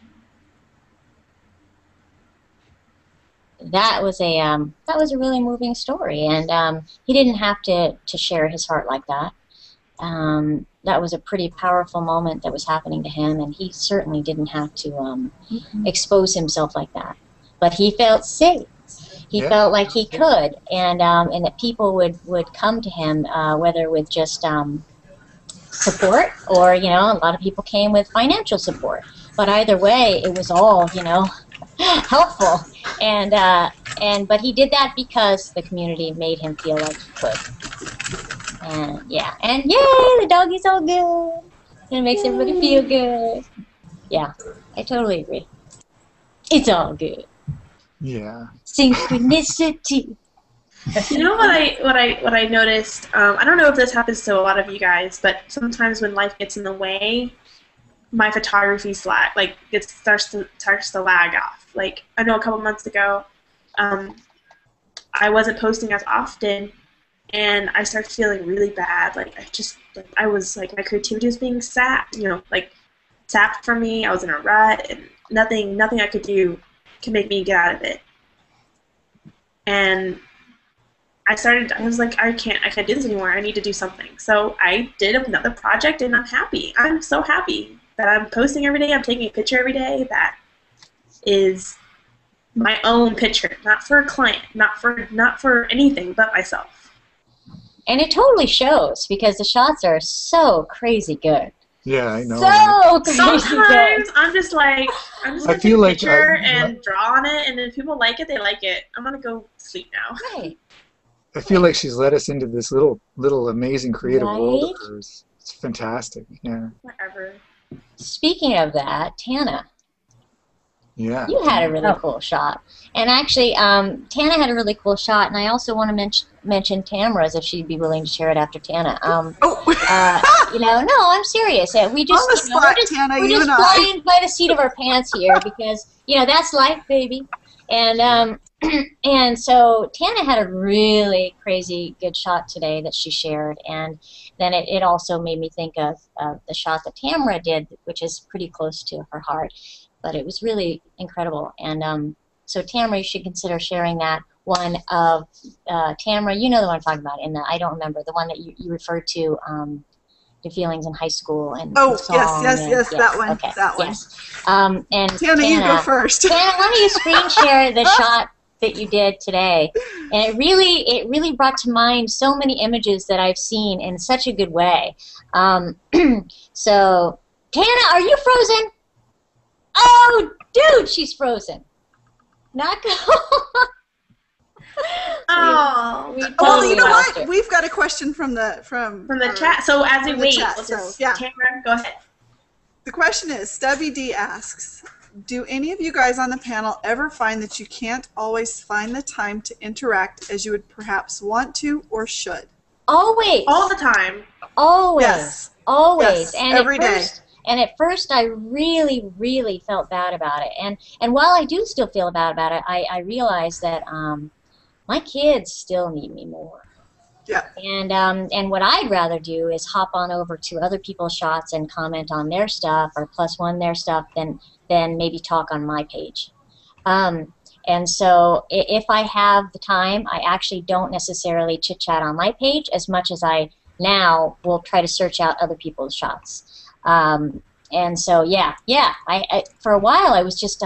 [SPEAKER 1] That was a really moving story, and he didn't have to share his heart like that. That was a pretty powerful moment that was happening to him, and he certainly didn't have to expose himself like that. But he felt safe. He felt like he could, and that people would come to him, whether with just support, or a lot of people came with financial support. But either way, it was all helpful, but he did that because the community made him feel like he could. And yay, the doggy's all good. It makes everybody feel good. Yeah, I totally agree. It's all good.
[SPEAKER 4] Yeah.
[SPEAKER 1] Synchronicity.
[SPEAKER 2] You know what I noticed? I don't know if this happens to a lot of you guys, but sometimes when life gets in the way, my photography it starts to lag off. Like, I know a couple months ago, I wasn't posting as often, and I started feeling really bad. I was my creativity was being sapped. Sapped from me. I was in a rut, and nothing I could do could make me get out of it. And I was like, I can't do this anymore. I need to do something. So I did another project, and I'm happy. I'm so happy that I'm posting every day. I'm taking a picture every day that is my own picture, not for a client, not for anything but myself.
[SPEAKER 1] And it totally shows because the shots are so crazy good.
[SPEAKER 4] Yeah, I know.
[SPEAKER 1] So crazy
[SPEAKER 2] Sometimes
[SPEAKER 1] good.
[SPEAKER 2] I'm just like, I'm just
[SPEAKER 4] I
[SPEAKER 2] gonna
[SPEAKER 4] feel
[SPEAKER 2] take a
[SPEAKER 4] like
[SPEAKER 2] picture and draw on it, and if people like it, they like it. I'm gonna go sleep now.
[SPEAKER 1] Right.
[SPEAKER 4] I feel like she's led us into this little amazing creative world
[SPEAKER 1] Right?
[SPEAKER 4] of hers. It's fantastic. Yeah.
[SPEAKER 2] Whatever.
[SPEAKER 1] Speaking of that, Tana,
[SPEAKER 4] Yeah.
[SPEAKER 1] you had a really
[SPEAKER 6] Oh.
[SPEAKER 1] cool shot. And actually, Tana had a really cool shot, and I also want to mention Tamara's if she'd be willing to share it after Tana. You know, no, I'm serious. We just,
[SPEAKER 5] On the
[SPEAKER 1] you know,
[SPEAKER 5] spot,
[SPEAKER 1] we're just,
[SPEAKER 5] Tana,
[SPEAKER 1] we're
[SPEAKER 5] you
[SPEAKER 1] just
[SPEAKER 5] and I.
[SPEAKER 1] flying by the seat of our pants here because, you know, that's life, baby. And and so Tana had a really crazy good shot today that she shared, and then it also made me think of the shot that Tamara did, which is pretty close to her heart, but it was really incredible. And so Tamara, you should consider sharing that one of Tamara. You know the one I'm talking about. In the I don't remember the one that you referred to. Your feelings in high school and
[SPEAKER 5] Oh,
[SPEAKER 1] the song
[SPEAKER 5] yes, that one,
[SPEAKER 1] okay,
[SPEAKER 5] that one.
[SPEAKER 1] yes. And
[SPEAKER 5] Tana, you go first.
[SPEAKER 1] Tana, why don't you screen share the shot that you did today? And it really brought to mind so many images that I've seen in such a good way. So, Tana, are you frozen? Oh, dude, she's frozen. Not good.
[SPEAKER 2] Oh,
[SPEAKER 1] We
[SPEAKER 5] Well,
[SPEAKER 1] totally
[SPEAKER 5] you know
[SPEAKER 1] lost
[SPEAKER 5] what?
[SPEAKER 1] her.
[SPEAKER 5] We've got a question from the
[SPEAKER 2] chat. So as we
[SPEAKER 5] from the
[SPEAKER 2] wait,
[SPEAKER 5] chat,
[SPEAKER 2] let's
[SPEAKER 5] so,
[SPEAKER 2] just
[SPEAKER 5] yeah.
[SPEAKER 2] Tamara, go ahead.
[SPEAKER 5] The question is, Stubby D asks, do any of you guys on the panel ever find that you can't always find the time to interact as you would perhaps want to or should?
[SPEAKER 1] Always.
[SPEAKER 2] All the time.
[SPEAKER 1] Always.
[SPEAKER 5] Yes.
[SPEAKER 1] Always.
[SPEAKER 5] Yes,
[SPEAKER 1] And
[SPEAKER 5] every day.
[SPEAKER 1] And at first, I really felt bad about it. And while I do still feel bad about it, I realized that my kids still need me more.
[SPEAKER 5] Yeah.
[SPEAKER 1] And what I'd rather do is hop on over to other people's shots and comment on their stuff or plus one their stuff than maybe talk on my page. And so if I have the time, I actually don't necessarily chit-chat on my page as much as I now will try to search out other people's shots. And so, yeah, I for a while I was just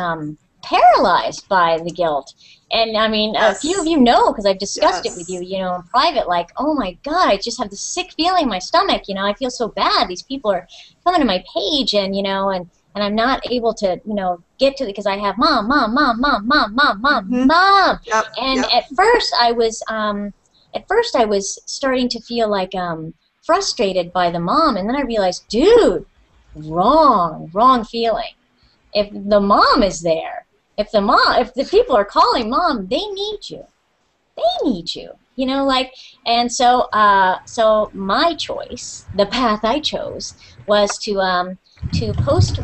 [SPEAKER 1] paralyzed by the guilt. And I mean,
[SPEAKER 5] Yes.
[SPEAKER 1] a few of you know because I've discussed
[SPEAKER 5] Yes.
[SPEAKER 1] it with you, you know, in private, like, oh my God, I just have this sick feeling in my stomach, you know, I feel so bad. These people are coming to my page and, you know, and I'm not able to, you know, get to it because I have mom.
[SPEAKER 5] Yep.
[SPEAKER 1] And
[SPEAKER 5] yep.
[SPEAKER 1] at first I was starting to feel like frustrated by the mom, and then I realized, dude, wrong feeling. If the mom is there, if the people are calling mom, they need you. They need you. You know, like, and so so my choice, the path I chose, was to post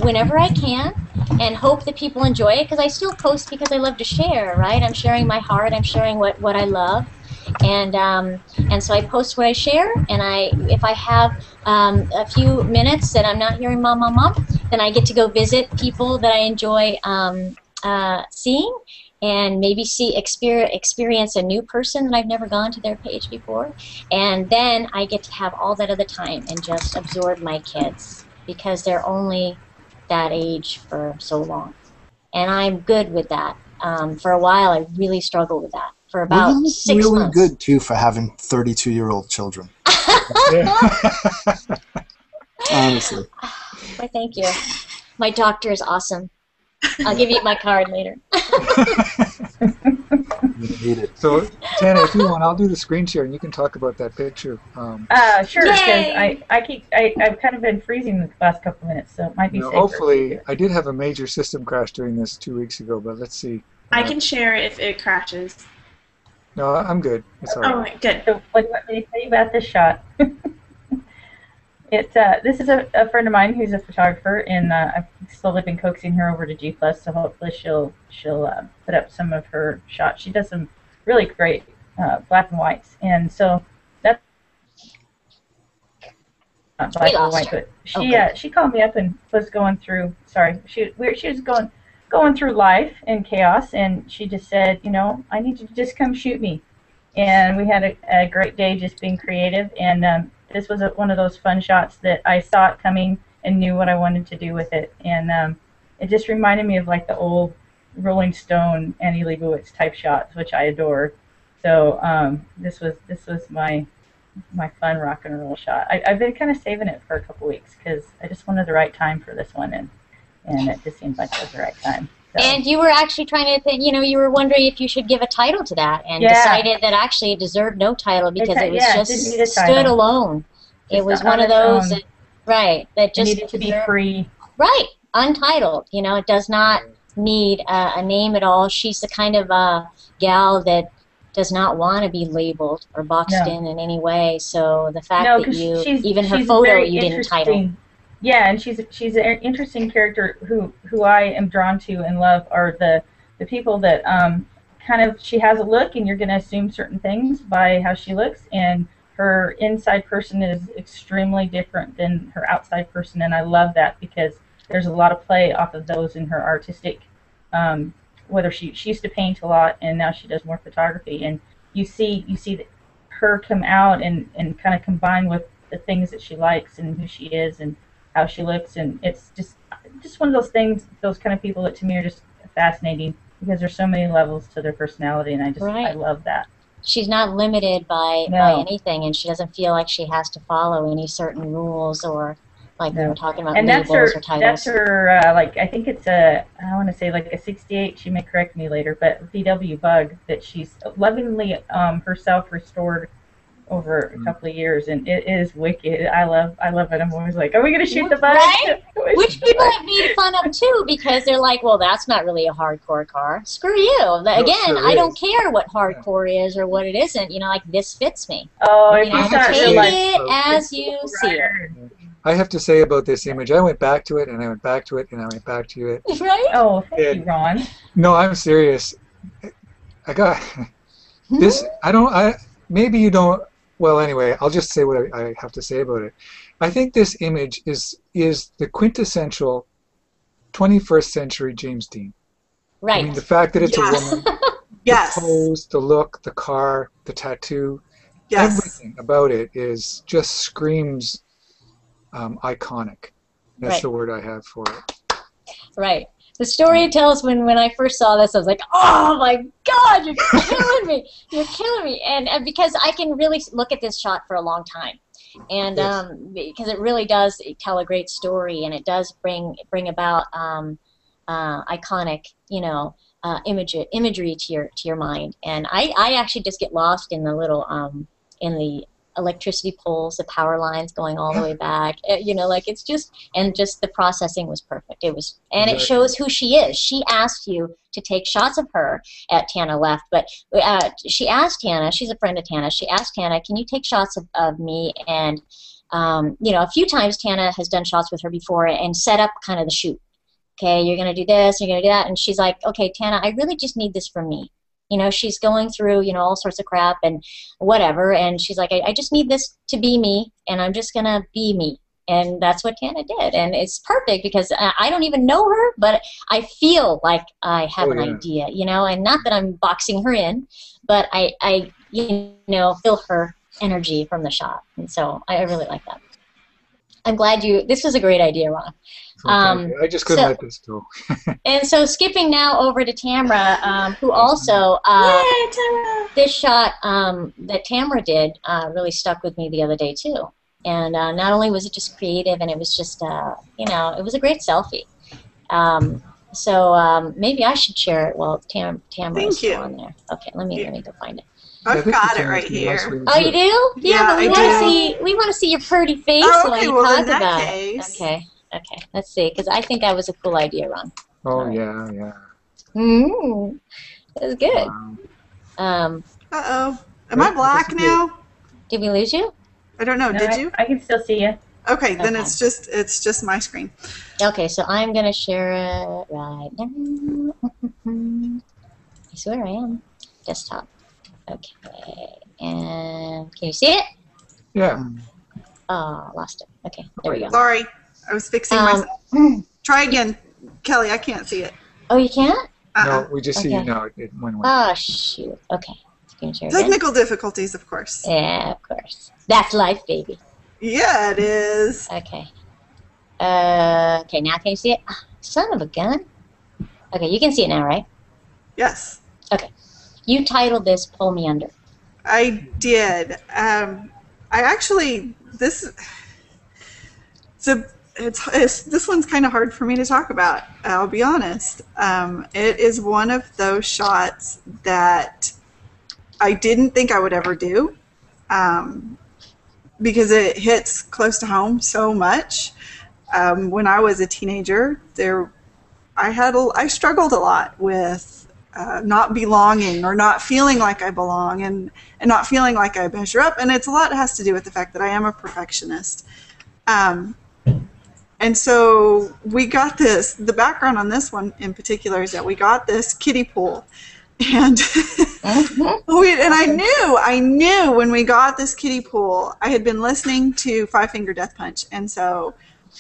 [SPEAKER 1] whenever I can and hope that people enjoy it, because I still post because I love to share, right? I'm sharing my heart, I'm sharing what I love, and so I post what I share, and if I have a few minutes that I'm not hearing mom, then I get to go visit people that I enjoy seeing, and maybe experience a new person that I've never gone to their page before, and then I get to have all that other time and just absorb my kids, because they're only that age for so long, and I'm good with that. For a while, I really struggled with that for about
[SPEAKER 3] Well, you look
[SPEAKER 1] 6
[SPEAKER 3] really
[SPEAKER 1] months.
[SPEAKER 3] good too for having 32-year-old children. Honestly.
[SPEAKER 1] Why, thank you. My doctor is awesome. I'll give you my card later.
[SPEAKER 3] You need it.
[SPEAKER 4] So, Tana, if you want, I'll do the screen share and you can talk about that picture.
[SPEAKER 6] Sure, because
[SPEAKER 2] Yay!
[SPEAKER 6] I've kind of been freezing the last couple of minutes, so it might be safer.
[SPEAKER 4] Hopefully, I did have a major system crash during this 2 weeks ago, but let's see.
[SPEAKER 2] I can share if it crashes.
[SPEAKER 4] No, I'm good. It's all
[SPEAKER 2] Oh,
[SPEAKER 4] right.
[SPEAKER 2] good.
[SPEAKER 6] So, let me tell you about this shot. This is a friend of mine who's a photographer, and I've slowly been coaxing her over to G+, so hopefully she'll put up some of her shots. She does some really great black and whites, and so that's not black and white, but she called me up and was going through. Sorry, she was going through life and chaos, and she just said, you know, I need you to just come shoot me, and we had a great day just being creative, and this was one of those fun shots that I saw it coming and knew what I wanted to do with it, and it just reminded me of like the old Rolling Stone, Annie Leibovitz type shots, which I adore. So this was my fun rock and roll shot. I've been kind of saving it for a couple weeks because I just wanted the right time for this one, and it just seems like it was the right time. So.
[SPEAKER 1] And you were actually trying to think, you were wondering if you should give a title to that, and decided that actually it deserved no title because it was just stood alone. It was one of those, that just
[SPEAKER 6] needed to be free.
[SPEAKER 1] Right, untitled. It does not need a name at all. She's the kind of gal that does not want to be labeled or boxed in any way. So the fact that even her photo you didn't title.
[SPEAKER 6] Yeah, and she's an interesting character who I am drawn to and love are the people that kind of, she has a look and you're going to assume certain things by how she looks, and her inside person is extremely different than her outside person, and I love that because there's a lot of play off of those in her artistic, whether she used to paint a lot and now she does more photography, and you see her come out and kind of combine with the things that she likes and who she is and how she looks, and it's just one of those things, those kind of people that to me are just fascinating because there's so many levels to their personality, and I love that.
[SPEAKER 1] She's not limited by anything, and she doesn't feel like she has to follow any certain rules or we were talking about labels or titles.
[SPEAKER 6] That's her, I think it's I want to say like a 68, she may correct me later, but VW Bug that she's lovingly herself restored over a couple of years, and it is wicked. I love it. I'm always like, are we going to shoot the bug?
[SPEAKER 1] Right? Which people have made fun of too, because they're like, well, that's not really a hardcore car. Screw you. Again, I don't care what hardcore is or what it isn't. This fits me.
[SPEAKER 6] Oh, if you
[SPEAKER 1] take it as you see it.
[SPEAKER 4] I have to say about this image, I went back to it, and I went back to it, and I went back to it.
[SPEAKER 1] Right?
[SPEAKER 6] Oh, thank you, Ron.
[SPEAKER 4] No, I'm serious. I got this. Maybe you don't. Well, anyway, I'll just say what I have to say about it. I think this image is the quintessential 21st century James Dean.
[SPEAKER 1] Right.
[SPEAKER 4] I mean, the fact that it's a woman, the pose, the look, the car, the tattoo, everything about it just screams iconic. That's the word I have for it.
[SPEAKER 1] Right. The story tells when I first saw this, I was like, oh my God, you're killing me. You're killing me. And because I can really look at this shot for a long time. And because it really does tell a great story, and it does bring about iconic, imagery to your mind. And I actually just get lost in the little in the electricity poles, the power lines going all the way back. It's just the processing was perfect. It was, and it shows who she is. She asked you to take shots of her at Tana left, but she asked Tana, she's a friend of Tana, she asked Tana, can you take shots of me? And a few times Tana has done shots with her before and set up kind of the shoot. Okay, you're going to do this, you're going to do that. And she's like, okay, Tana, I really just need this for me. She's going through, all sorts of crap and whatever. And she's like, I just need this to be me, and I'm just going to be me. And that's what Tana did. And it's perfect because I don't even know her, but I feel like I have an idea, and not that I'm boxing her in, but I feel her energy from the shot. And so I really like that. I'm glad this was a great idea, Ron.
[SPEAKER 4] I just couldn't let this go.
[SPEAKER 1] And so skipping now over to Tamara, who also, this shot that Tamara did really stuck with me the other day too. And not only was it just creative, and it was just, it was a great selfie. So maybe I should share it while Tamara's still on there. Okay, let me go find it.
[SPEAKER 5] I've got it right here.
[SPEAKER 1] Oh, you do? Yeah, but we want to see your pretty face when you talk about it. Okay, let's see, because I think that was a cool idea, Ron.
[SPEAKER 4] Oh, yeah.
[SPEAKER 1] That was good.
[SPEAKER 4] Wow.
[SPEAKER 5] Uh-oh. Am I black now?
[SPEAKER 1] Did we lose you?
[SPEAKER 5] I don't know.
[SPEAKER 6] No,
[SPEAKER 5] did you?
[SPEAKER 6] I can still see you.
[SPEAKER 5] Okay, then it's just my screen.
[SPEAKER 1] Okay, so I'm going to share it right now. I swear I am. Desktop. Okay, and can you see it?
[SPEAKER 4] Yeah.
[SPEAKER 1] Oh, lost it. Okay, there we go.
[SPEAKER 5] Sorry, I was fixing myself. Try again, Kelly. I can't see it.
[SPEAKER 1] Oh, you can't?
[SPEAKER 4] No, we just see you now. It went away.
[SPEAKER 1] Oh, shoot. Okay. Can you share
[SPEAKER 5] Technical difficulties, of course.
[SPEAKER 1] Yeah, of course. That's life, baby.
[SPEAKER 5] Yeah, it is.
[SPEAKER 1] Okay. Okay, now can you see it? Son of a gun. Okay, you can see it now, right?
[SPEAKER 5] Yes,
[SPEAKER 1] Okay. You titled this "Pull Me Under."
[SPEAKER 5] I did. I actually this one's kind of hard for me to talk about. I'll be honest. It is one of those shots that I didn't think I would ever do, because it hits close to home so much. When I was a teenager, I struggled a lot with not belonging or not feeling like I belong and not feeling like I measure up. And it's a lot has to do with the fact that I am a perfectionist. And so we got this, the background on this one in particular is that we got this kiddie pool. And I knew when we got this kiddie pool, I had been listening to Five Finger Death Punch. And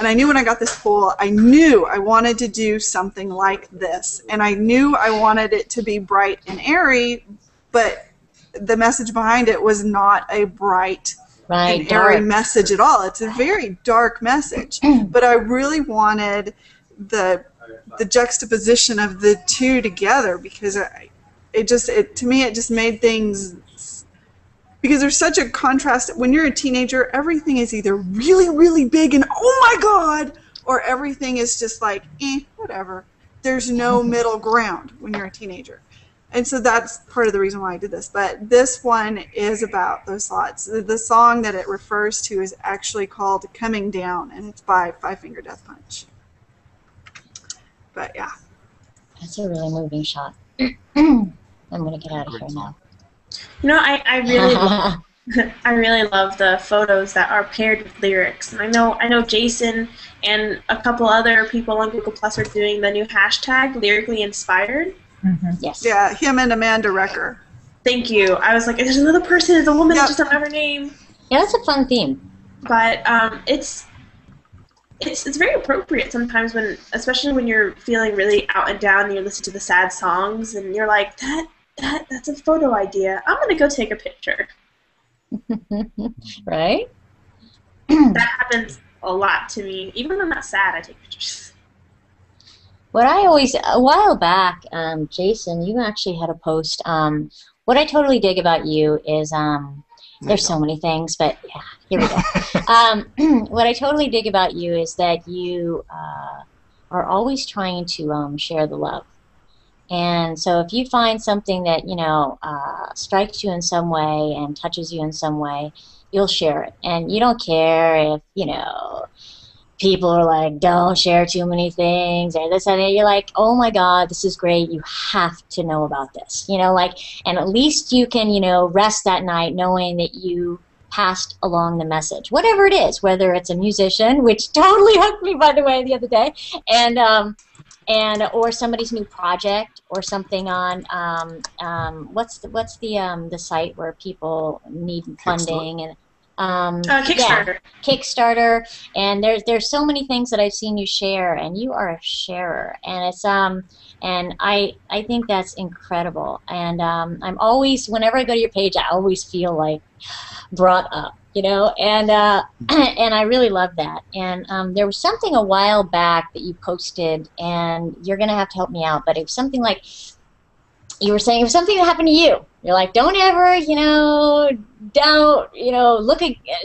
[SPEAKER 5] I knew when I got this pool, I knew I wanted to do something like this. And I knew I wanted it to be bright and airy, but the message behind it was not a bright and airy message at all. It's a very dark message. But I really wanted the juxtaposition of the two together, because to me it just made things, because there's such a contrast. When you're a teenager, everything is either really, really big and oh my God, or everything is just like, whatever. There's no middle ground when you're a teenager. And so that's part of the reason why I did this. But this one is about those thoughts. The song that it refers to is actually called Coming Down, and it's by Five Finger Death Punch. But yeah.
[SPEAKER 1] That's a really moving shot. I'm going to get out of here now.
[SPEAKER 2] You know, I really love the photos that are paired with lyrics. And I know Jason and a couple other people on Google Plus are doing the new hashtag Lyrically Inspired.
[SPEAKER 6] Mm-hmm.
[SPEAKER 1] Yes.
[SPEAKER 5] Yeah, him and Amanda Recker.
[SPEAKER 2] Thank you. I was like, there's another person, it's a woman, I just don't know her name.
[SPEAKER 1] Yeah, that's a fun theme.
[SPEAKER 2] But it's very appropriate sometimes, especially when you're feeling really out and down and you listen to the sad songs and you're like, that's a photo idea. I'm gonna go take a picture.
[SPEAKER 1] Right?
[SPEAKER 2] That happens a lot to me. Even when I'm not sad, I take pictures.
[SPEAKER 1] A while back, Jason, you actually had a post. What I totally dig about you is, there's so many things, but yeah, here we go. What I totally dig about you is that you are always trying to share the love. And so if you find something that, strikes you in some way and touches you in some way, you'll share it. And you don't care if, people are like, don't share too many things or this and that. You're like, oh my God, this is great. You have to know about this. And at least you can, rest that night knowing that you passed along the message, whatever it is, whether it's a musician, which totally hooked me, by the way, the other day, or somebody's new project or something on what's the site where people need funding and
[SPEAKER 2] Kickstarter.
[SPEAKER 1] Yeah, Kickstarter, and there's so many things that I've seen you share, and you are a sharer, and it's and I think that's incredible, and I'm always, whenever I go to your page, I always feel like brought up, and and I really love that. And there was something a while back that you posted, and you're gonna have to help me out, but it was something like, you were saying it was something that happened to you. You're like, don't ever,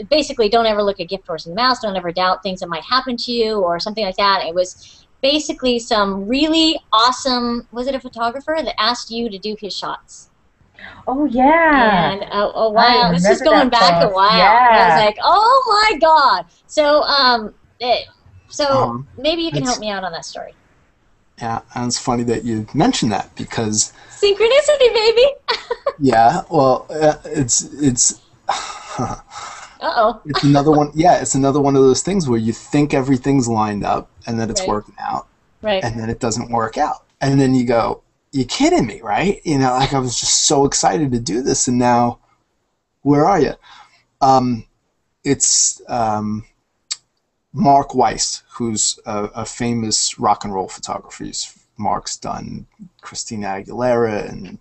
[SPEAKER 1] basically don't ever look a gift horse in the mouth. Don't ever doubt things that might happen to you or something like that. It was basically some really awesome, was it a photographer that asked you to do his shots?
[SPEAKER 6] Oh, yeah.
[SPEAKER 1] And a while, this is going back a while.
[SPEAKER 6] Yeah.
[SPEAKER 1] I was like, oh my God. So, maybe you can help me out on that story.
[SPEAKER 3] Yeah, and it's funny that you mentioned that because
[SPEAKER 1] synchronicity, baby.
[SPEAKER 3] Yeah, well, it's
[SPEAKER 1] uh-oh.
[SPEAKER 3] It's another one. Yeah, it's another one of those things where you think everything's lined up and then it's working out,
[SPEAKER 1] right? And
[SPEAKER 3] then it doesn't work out, and then you go, "You kidding me, right?" Like I was just so excited to do this, and now, where are you? It's Mark Weiss, who's a famous rock and roll photographer. Mark's done Christina Aguilera and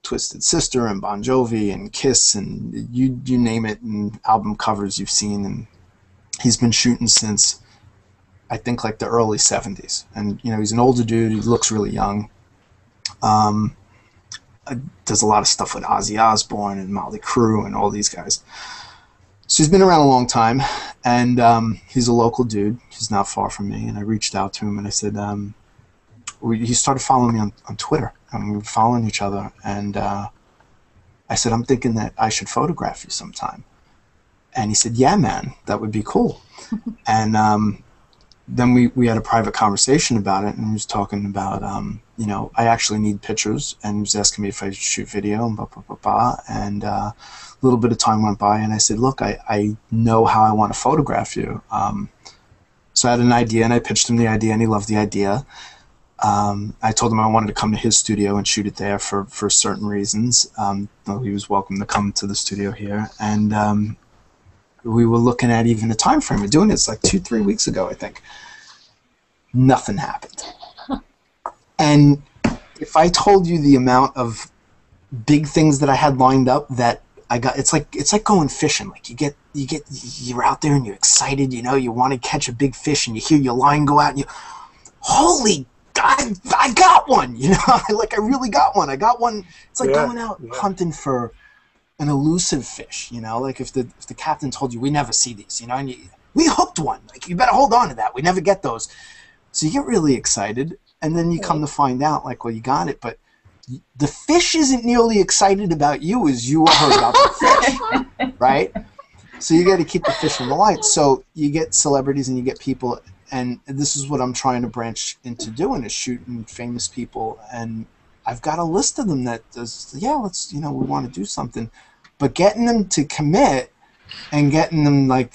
[SPEAKER 3] Twisted Sister and Bon Jovi and Kiss and you name it, and album covers you've seen. And he's been shooting since I think like the early 70s. And, you know, he's an older dude. He looks really young. Does a lot of stuff with Ozzy Osbourne and Motley Crue and all these guys. So he's been around a long time, and he's a local dude. He's not far from me, and I reached out to him, and I said, he started following me on Twitter, and we were following each other, and I said, I'm thinking that I should photograph you sometime. And he said, yeah, man, that would be cool. And then we had a private conversation about it, and he was talking about, you know, I actually need pictures, and he was asking me if I should shoot video, and blah, blah, blah, blah. And a little bit of time went by, and I said, look, I know how I want to photograph you. So I had an idea, and I pitched him the idea, and he loved the idea. I told him I wanted to come to his studio and shoot it there for certain reasons. He was welcome to come to the studio here. And we were looking at even a time frame of doing this like 2-3 weeks ago, I think. Nothing happened. And if I told you the amount of big things that I had lined up that I got, it's like going fishing. Like you're out there and you're excited, you know, you want to catch a big fish, and you hear your line go out, and holy God, I got one, you know, like I really got one. I got one. It's like going out hunting for an elusive fish, you know, like if the captain told you, we never see these, you know, and we hooked one, like you better hold on to that. We never get those. So you get really excited, and then you come to find out, like, well, you got it, but the fish isn't nearly excited about you as you are about the fish, right? So you got to keep the fish in the light. So you get celebrities and you get people, and this is what I'm trying to branch into doing, is shooting famous people. And I've got a list of them that does, let's, you know, we want to do something. But getting them to commit and getting them, like,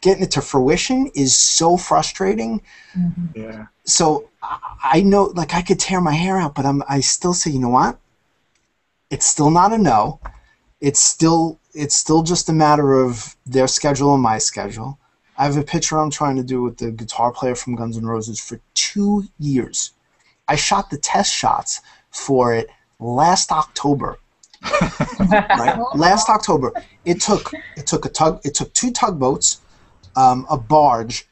[SPEAKER 3] getting it to fruition is so frustrating.
[SPEAKER 4] Mm-hmm. Yeah.
[SPEAKER 3] So I know, like, I could tear my hair out, but I still say, you know what? It's still not a no. It's still just a matter of their schedule and my schedule. I have a picture I'm trying to do with the guitar player from Guns N' Roses for 2 years. I shot the test shots for it last October. Right? Last October. It took 2 tugboats, a barge,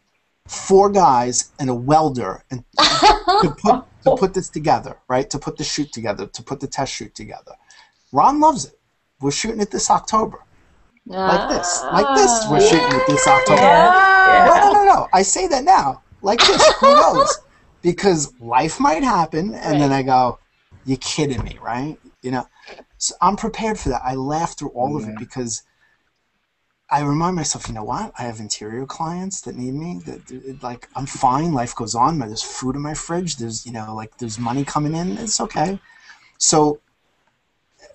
[SPEAKER 3] 4 guys, and a welder, and to put this together, right? To put the shoot together, to put the test shoot together. Ron loves it. We're shooting it this October. Like this. We're shooting it this October. No. I say that now. Like this. Who knows? Because life might happen, and then I go, you're kidding me, right? You know? So I'm prepared for that. I laugh through all of it because I remind myself, you know what? I have interior clients that need me. That like, I'm fine. Life goes on. There's food in my fridge. There's, you know, like, there's money coming in. It's okay. So,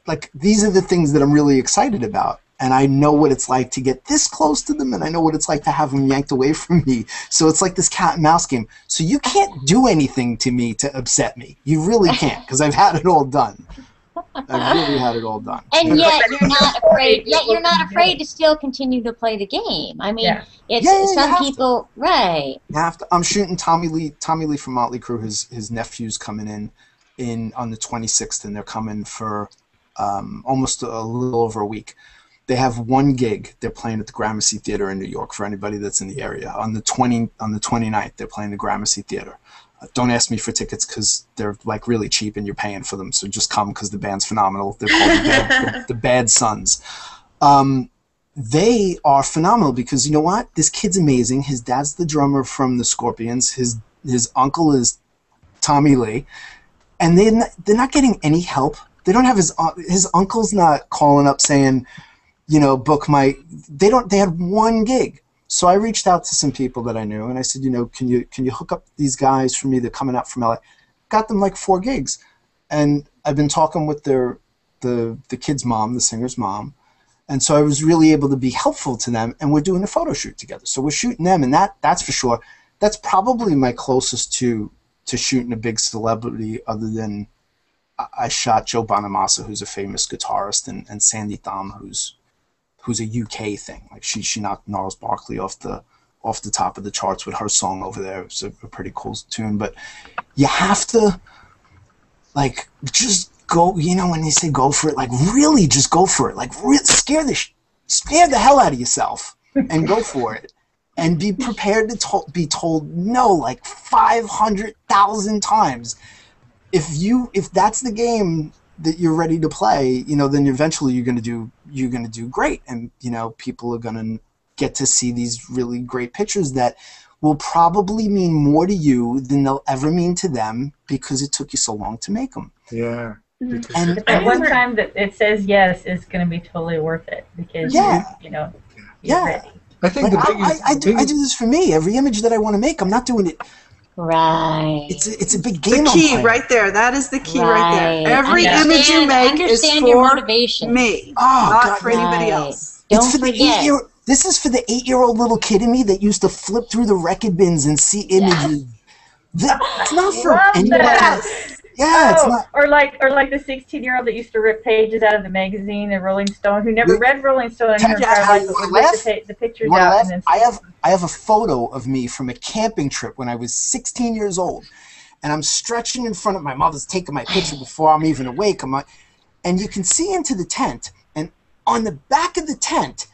[SPEAKER 3] like, these are the things that I'm really excited about. And I know what it's like to get this close to them, and I know what it's like to have them yanked away from me. So it's like this cat and mouse game. So you can't do anything to me to upset me. You really can't, because I've had it all done. I've really had it all done.
[SPEAKER 1] And yet you're not afraid. Yet you're not afraid to still continue to play the game. I mean, it's some people, right?
[SPEAKER 3] You have to. I'm shooting Tommy Lee from Motley Crue. His nephew's coming in on the 26th, and they're coming for almost a little over a week. They have 1 gig. They're playing at the Gramercy Theater in New York for anybody that's in the area. On the 29th, they're playing the Gramercy Theater. Don't ask me for tickets because they're, like, really cheap and you're paying for them. So just come because the band's phenomenal. They're called the Bad Sons. They are phenomenal because, you know what? This kid's amazing. His dad's the drummer from the Scorpions. His uncle is Tommy Lee. And they're not getting any help. They don't have his uncle's not calling up saying, you know, book my. They had 1 gig. So I reached out to some people that I knew, and I said, you know, can you hook up these guys for me? They're coming out from LA. Got them like 4 gigs, and I've been talking with the kid's mom, the singer's mom, and so I was really able to be helpful to them. And we're doing a photo shoot together. So we're shooting them, and that's for sure. That's probably my closest to shooting a big celebrity, other than I shot Joe Bonamassa, who's a famous guitarist, and Sandy Thom, who's a UK thing. Like she knocked Gnarls Barkley off the top of the charts with her song over there. It's a pretty cool tune. But you have to, like, just go, you know, when they say go for it, like, really just go for it. Like, scare the hell out of yourself and go for it. and be prepared to be told no like 500,000 times. If that's the game that you're ready to play, then eventually you're gonna do great, and people are gonna get to see these really great pictures that will probably mean more to you than they'll ever mean to them because it took you so long to make them.
[SPEAKER 4] Yeah.
[SPEAKER 3] And
[SPEAKER 6] That one time that it says yes is going to be totally worth it because you're ready.
[SPEAKER 4] I think
[SPEAKER 3] I do this for me. Every image that I want to make, I'm not doing it.
[SPEAKER 1] Right.
[SPEAKER 3] It's a big game.
[SPEAKER 5] The key right there. That is the key right there. Every
[SPEAKER 1] Understand-
[SPEAKER 5] image you make is
[SPEAKER 1] understand your
[SPEAKER 5] for
[SPEAKER 1] motivation.
[SPEAKER 5] me,
[SPEAKER 3] Oh,
[SPEAKER 5] not
[SPEAKER 3] God,
[SPEAKER 5] for anybody else.
[SPEAKER 1] Don't
[SPEAKER 3] It's for
[SPEAKER 1] forget.
[SPEAKER 3] This is for the 8-year-old little kid in me that used to flip through the record bins and see images. It's not for
[SPEAKER 6] Love
[SPEAKER 3] anyone
[SPEAKER 6] that.
[SPEAKER 3] else. Yeah, it's not.
[SPEAKER 6] Or like the 16-year-old that used to rip pages out of the magazine, the Rolling Stone, who never read Rolling Stone in her entire life, but would rip the pictures out and then.
[SPEAKER 3] I have a photo of me from a camping trip when I was 16 years old, and I'm stretching in front of my mother's taking my picture before I'm even awake. And you can see into the tent, and on the back of the tent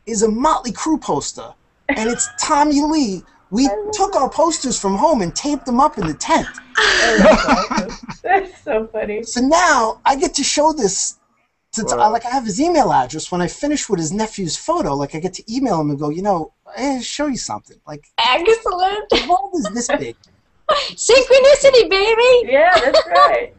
[SPEAKER 3] is a Motley Crue poster, and it's Tommy Lee. We took our posters from home and taped them up in the tent.
[SPEAKER 6] That's so funny.
[SPEAKER 3] So now I get to show this to I have his email address. When I finish with his nephew's photo, I get to email him and go, show you something.
[SPEAKER 1] Excellent.
[SPEAKER 3] The world is this big.
[SPEAKER 1] Synchronicity, baby.
[SPEAKER 6] Yeah, that's right.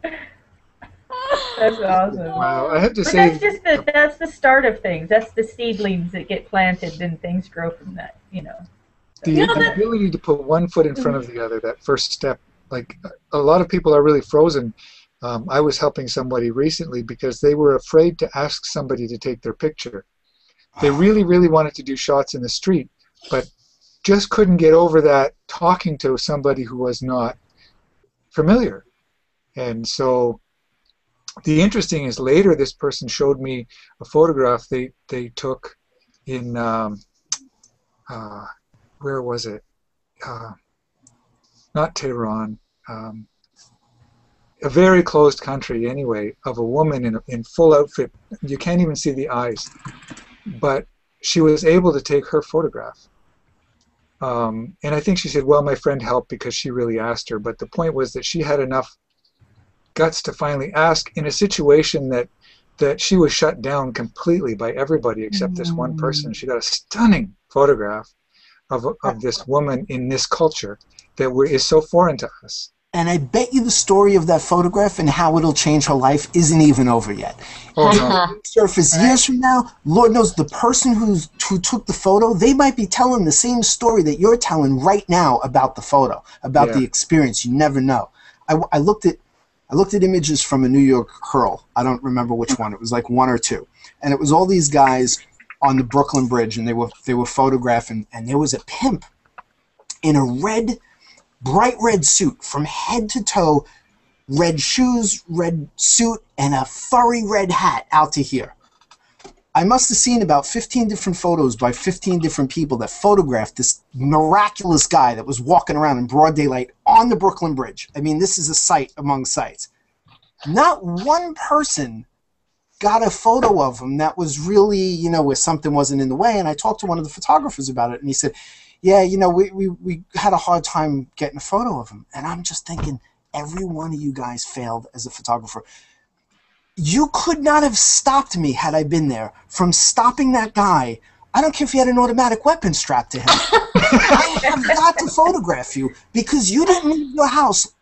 [SPEAKER 6] That's awesome.
[SPEAKER 4] Wow, I have to
[SPEAKER 6] But
[SPEAKER 4] say,
[SPEAKER 6] that's the start of things. That's the seedlings that get planted, then things grow from that.
[SPEAKER 4] the ability to put one foot in front of the other, that first step. Like a lot of people are really frozen. I was helping somebody recently because they were afraid to ask somebody to take their picture. They really, really wanted to do shots in the street, but just couldn't get over that talking to somebody who was not familiar. And so the interesting is later this person showed me a photograph they took in, where was it? Not Tehran. A very closed country anyway, of a woman in full outfit. You can't even see the eyes. But she was able to take her photograph. And I think she said, well, my friend helped because she really asked her. But the point was that she had enough guts to finally ask in a situation that she was shut down completely by everybody except this one person. She got a stunning photograph of this woman in this culture that is so foreign to us.
[SPEAKER 3] And I bet you the story of that photograph and how it'll change her life isn't even over yet.
[SPEAKER 4] Oh, no.
[SPEAKER 3] Surface years from now, Lord knows the person who took the photo, they might be telling the same story that you're telling right now about the photo, about the experience. You never know. I looked at images from a New York hurl. I don't remember which one. It was like one or two, and it was all these guys on the Brooklyn Bridge, and they were photographing, and there was a pimp in a bright red suit from head to toe, red shoes, red suit, and a furry red hat out to here. I must have seen about 15 different photos by 15 different people that photographed this miraculous guy that was walking around in broad daylight on the Brooklyn Bridge. I mean, this is a sight among sights. Not one person got a photo of him that was really, where something wasn't in the way. And I talked to one of the photographers about it, and he said, yeah, we had a hard time getting a photo of him. And I'm just thinking, every one of you guys failed as a photographer. You could not have stopped me had I been there from stopping that guy. I don't care if he had an automatic weapon strapped to him. I have got to photograph you because you didn't leave your house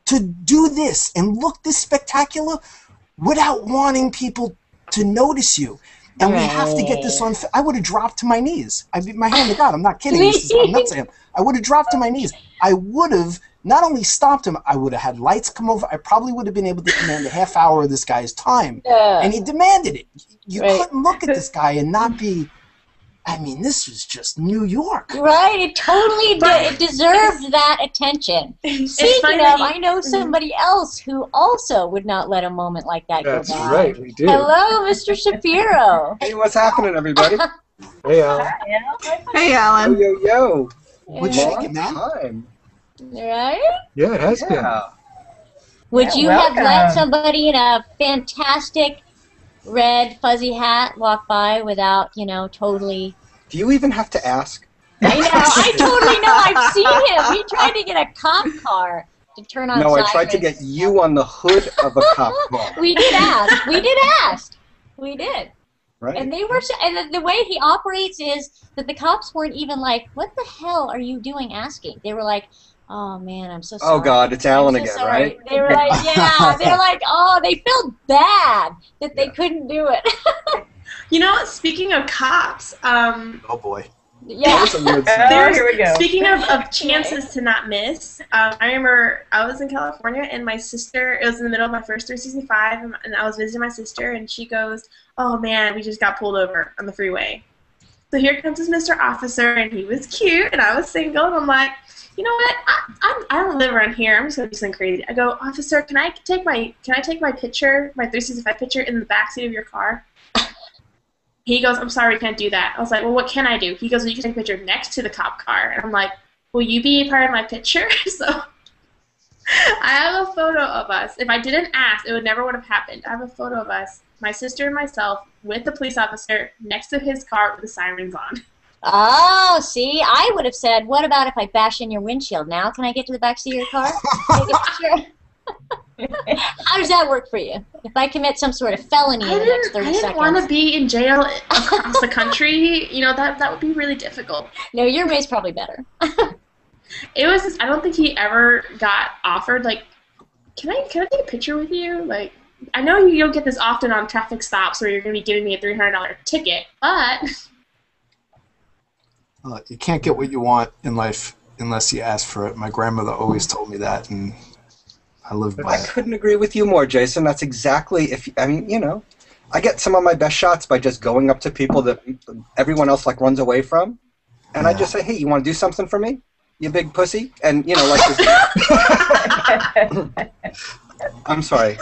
[SPEAKER 3] to do this and look this spectacular without wanting people to notice you. And we have to get this on. I would have dropped to my knees. My hand to God, I'm not kidding. I'm not saying. I would have dropped to my knees. I would have not only stopped him, I would have had lights come over. I probably would have been able to demand a half hour of this guy's time. And he demanded it. You couldn't look at this guy and not be, I mean, this was just New York.
[SPEAKER 1] Right, it totally it deserved that attention. Speaking of, I know somebody else who also would not let a moment like that go by.
[SPEAKER 4] That's right, we do.
[SPEAKER 1] Hello, Mr. Shapiro.
[SPEAKER 7] Hey, what's happening, everybody?
[SPEAKER 4] Hey, Alan.
[SPEAKER 5] Hey, Alan.
[SPEAKER 7] Yo.
[SPEAKER 3] What
[SPEAKER 1] Yeah.
[SPEAKER 3] shaking, man?
[SPEAKER 7] Time.
[SPEAKER 1] Right?
[SPEAKER 4] Yeah, it has been.
[SPEAKER 7] Yeah.
[SPEAKER 1] Would you have let
[SPEAKER 6] welcome.
[SPEAKER 1] somebody in a fantastic red fuzzy hat walk by without, totally...
[SPEAKER 7] Do you even have to ask?
[SPEAKER 1] I know. I totally know. I've seen him. He tried to get a cop car to turn on
[SPEAKER 7] No, I
[SPEAKER 1] sirens.
[SPEAKER 7] tried to get you on the hood of a cop car.
[SPEAKER 1] We did ask. We did ask. We did.
[SPEAKER 7] Right?
[SPEAKER 1] And they were, and the way he operates is that the cops weren't even like, "What the hell are you doing?" asking. They were like, "Oh man, I'm so sorry."
[SPEAKER 7] Oh God, it's Alan
[SPEAKER 1] I'm so
[SPEAKER 7] again,
[SPEAKER 1] sorry."
[SPEAKER 7] right?
[SPEAKER 1] They were like, "Yeah." They were like, "Oh," they felt bad that they couldn't do it.
[SPEAKER 2] You know, speaking of cops,
[SPEAKER 3] Oh boy.
[SPEAKER 1] Yeah.
[SPEAKER 7] That was a weird
[SPEAKER 6] Oh, here we go.
[SPEAKER 2] speaking of chances to not miss, I remember I was in California and my sister, it was in the middle of my first 365, and I was visiting my sister, and she goes, "Oh man, we just got pulled over on the freeway." So here comes this Mr. Officer, and he was cute, and I was single, and I'm like, you know what? I don't live around here. I'm just gonna do something crazy. I go, "Officer, can I take my picture, my 365 picture, in the backseat of your car?" He goes, "I'm sorry, we can't do that." I was like, "Well, what can I do?" He goes, "Well, you can take a picture next to the cop car." And I'm like, "Will you be part of my picture?" So I have a photo of us. If I didn't ask, it would never would have happened. I have a photo of us, my sister and myself, with the police officer next to his car with the sirens on.
[SPEAKER 1] Oh, see, I would have said, "What about if I bash in your windshield? Now can I get to the back seat of your car? Take a picture?" How does that work for you? If I commit some sort of felony in the next 30
[SPEAKER 2] I didn't
[SPEAKER 1] seconds.
[SPEAKER 2] want to be in jail across the country. You know, that would be really difficult.
[SPEAKER 1] No, your way's probably better.
[SPEAKER 2] It was just, I don't think he ever got offered, like, can I take a picture with you? Like, I know you don't get this often on traffic stops where you're going to be giving me a $300 ticket, but
[SPEAKER 3] You can't get what you want in life unless you ask for it. My grandmother always told me that, and I live by
[SPEAKER 7] I
[SPEAKER 3] it.
[SPEAKER 7] couldn't agree with you more, Jason. That's exactly, I get some of my best shots by just going up to people that everyone else like runs away from, and I just say, "Hey, you want to do something for me, you big pussy?" And like this. I'm sorry.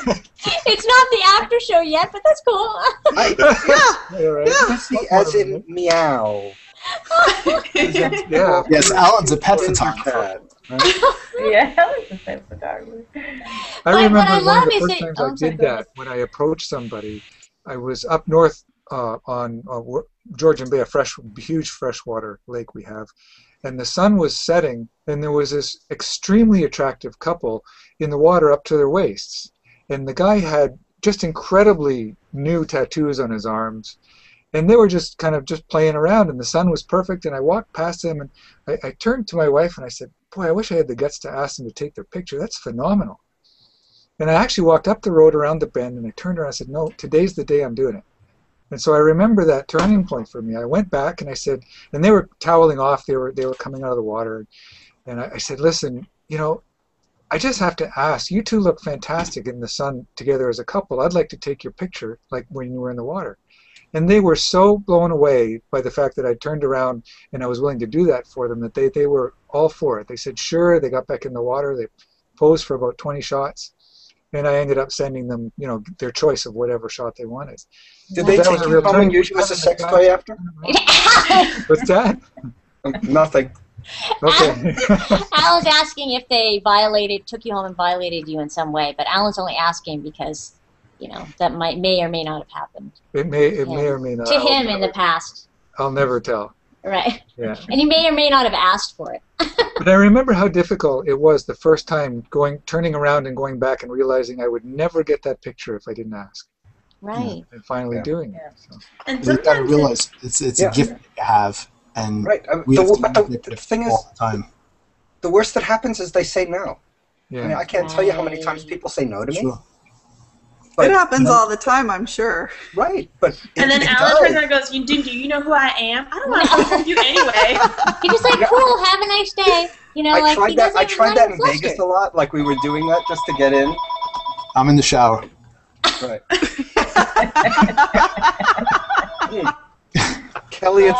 [SPEAKER 1] It's not the after show yet, but that's cool.
[SPEAKER 4] Yeah, right.
[SPEAKER 7] Pussy as in meow.
[SPEAKER 4] Yeah.
[SPEAKER 3] Yes, Alan's a pet
[SPEAKER 7] Winter
[SPEAKER 3] photographer.
[SPEAKER 7] cat, right?
[SPEAKER 6] Yeah, that was the same photographer.
[SPEAKER 4] I
[SPEAKER 1] But what
[SPEAKER 4] remember
[SPEAKER 1] I
[SPEAKER 4] one of
[SPEAKER 1] love
[SPEAKER 4] the
[SPEAKER 1] is
[SPEAKER 4] first
[SPEAKER 1] that-
[SPEAKER 4] times
[SPEAKER 1] oh,
[SPEAKER 4] I
[SPEAKER 1] I'm sorry,
[SPEAKER 4] did
[SPEAKER 1] go ahead.
[SPEAKER 4] that when I approached somebody. I was up north on Georgian Bay, a huge freshwater lake we have, and the sun was setting, and there was this extremely attractive couple in the water up to their waists, and the guy had just incredibly new tattoos on his arms, and they were just kind of just playing around, and the sun was perfect, and I walked past them, and I turned to my wife and I said, "Boy, I wish I had the guts to ask them to take their picture. That's phenomenal." And I actually walked up the road around the bend, and I turned around and I said, "No, today's the day I'm doing it." And so I remember that turning point for me. I went back and I said, and they were toweling off. They were coming out of the water, and I said, "Listen, I just have to ask. You two look fantastic in the sun together as a couple. I'd like to take your picture, like when you were in the water." And they were so blown away by the fact that I turned around and I was willing to do that for them that they were all for it. They said sure. They got back in the water. They posed for about 20 shots, and I ended up sending them, their choice of whatever shot they wanted.
[SPEAKER 7] Did they
[SPEAKER 4] That
[SPEAKER 7] take
[SPEAKER 4] was a
[SPEAKER 7] you
[SPEAKER 4] real
[SPEAKER 7] home and
[SPEAKER 4] turning
[SPEAKER 7] use you as a
[SPEAKER 4] point.
[SPEAKER 7] sex toy after?
[SPEAKER 4] What's that?
[SPEAKER 7] Nothing.
[SPEAKER 4] Okay.
[SPEAKER 1] Alan's asking if they took you home and violated you in some way, but Alan's only asking because, that may or may not have happened
[SPEAKER 4] It may or may not.
[SPEAKER 1] to him in the past.
[SPEAKER 4] I'll never tell.
[SPEAKER 1] Right.
[SPEAKER 4] Yeah.
[SPEAKER 1] And he may or may not have asked for it.
[SPEAKER 4] But I remember how difficult it was the first time turning around and going back and realizing I would never get that picture if I didn't ask.
[SPEAKER 1] Right.
[SPEAKER 4] And finally doing it. So.
[SPEAKER 2] And
[SPEAKER 3] You gotta
[SPEAKER 2] sometimes
[SPEAKER 3] realize it's
[SPEAKER 7] Yeah.
[SPEAKER 3] a gift that you have, and
[SPEAKER 7] Right.
[SPEAKER 3] we have to
[SPEAKER 7] But
[SPEAKER 3] use
[SPEAKER 7] the
[SPEAKER 3] it
[SPEAKER 7] thing is,
[SPEAKER 3] all the time.
[SPEAKER 7] the worst that happens is they say no.
[SPEAKER 4] Yeah.
[SPEAKER 7] I mean, I can't tell you how many
[SPEAKER 1] Right.
[SPEAKER 7] times people say no to me.
[SPEAKER 3] Sure.
[SPEAKER 7] But,
[SPEAKER 5] It happens all the time, I'm sure.
[SPEAKER 7] Right, but
[SPEAKER 2] and then
[SPEAKER 7] it
[SPEAKER 2] Alan
[SPEAKER 7] does.
[SPEAKER 2] turns around and goes, do you know who I am? I don't want to talk to you anyway.
[SPEAKER 1] He just like, cool, have a nice day.
[SPEAKER 7] I
[SPEAKER 1] like he
[SPEAKER 7] tried that.
[SPEAKER 1] doesn't
[SPEAKER 7] I
[SPEAKER 1] even
[SPEAKER 7] tried
[SPEAKER 1] let
[SPEAKER 7] that
[SPEAKER 1] him
[SPEAKER 7] in Vegas
[SPEAKER 1] fluster.
[SPEAKER 7] a lot. Like we were doing that just to get in.
[SPEAKER 3] I'm in the shower.
[SPEAKER 7] Right. Kelly,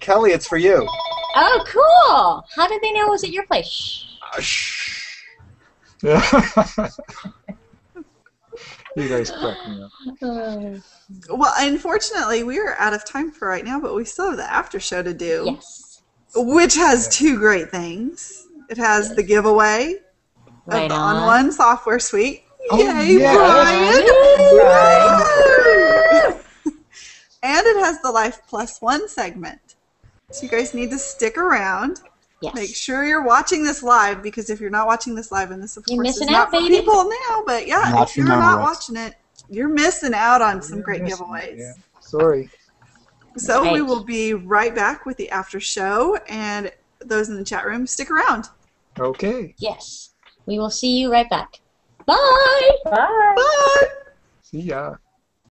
[SPEAKER 7] Kelly, it's for you.
[SPEAKER 1] Oh, cool. How did they know it was at your place?
[SPEAKER 7] Shh.
[SPEAKER 4] Yeah. You guys crack me up.
[SPEAKER 5] Well, unfortunately, we are out of time for right now, but we still have the after show to do,
[SPEAKER 1] Yes.
[SPEAKER 5] which has two great things. It has the giveaway
[SPEAKER 1] Right
[SPEAKER 5] of the
[SPEAKER 1] on.
[SPEAKER 5] On1 software suite.
[SPEAKER 4] Oh,
[SPEAKER 5] Yay,
[SPEAKER 4] yeah.
[SPEAKER 5] Brian! And it has the Life Plus One segment. So you guys need to stick around.
[SPEAKER 1] Yes.
[SPEAKER 5] Make sure you're watching this live, because if you're not watching this live, and this of
[SPEAKER 1] You're
[SPEAKER 5] course is
[SPEAKER 1] missing
[SPEAKER 5] not
[SPEAKER 1] out,
[SPEAKER 5] for
[SPEAKER 1] baby.
[SPEAKER 5] people now, but yeah,
[SPEAKER 3] Not
[SPEAKER 5] if you're
[SPEAKER 3] for
[SPEAKER 5] not
[SPEAKER 3] Memorex.
[SPEAKER 5] watching it, you're missing out on some great
[SPEAKER 4] Missing it,
[SPEAKER 5] giveaways.
[SPEAKER 4] yeah. Sorry.
[SPEAKER 5] So we
[SPEAKER 1] Right.
[SPEAKER 5] will be right back with the after show, and those in the chat room, stick around.
[SPEAKER 4] Okay.
[SPEAKER 1] Yes. We will see you right back. Bye.
[SPEAKER 6] Bye.
[SPEAKER 5] Bye.
[SPEAKER 4] See ya.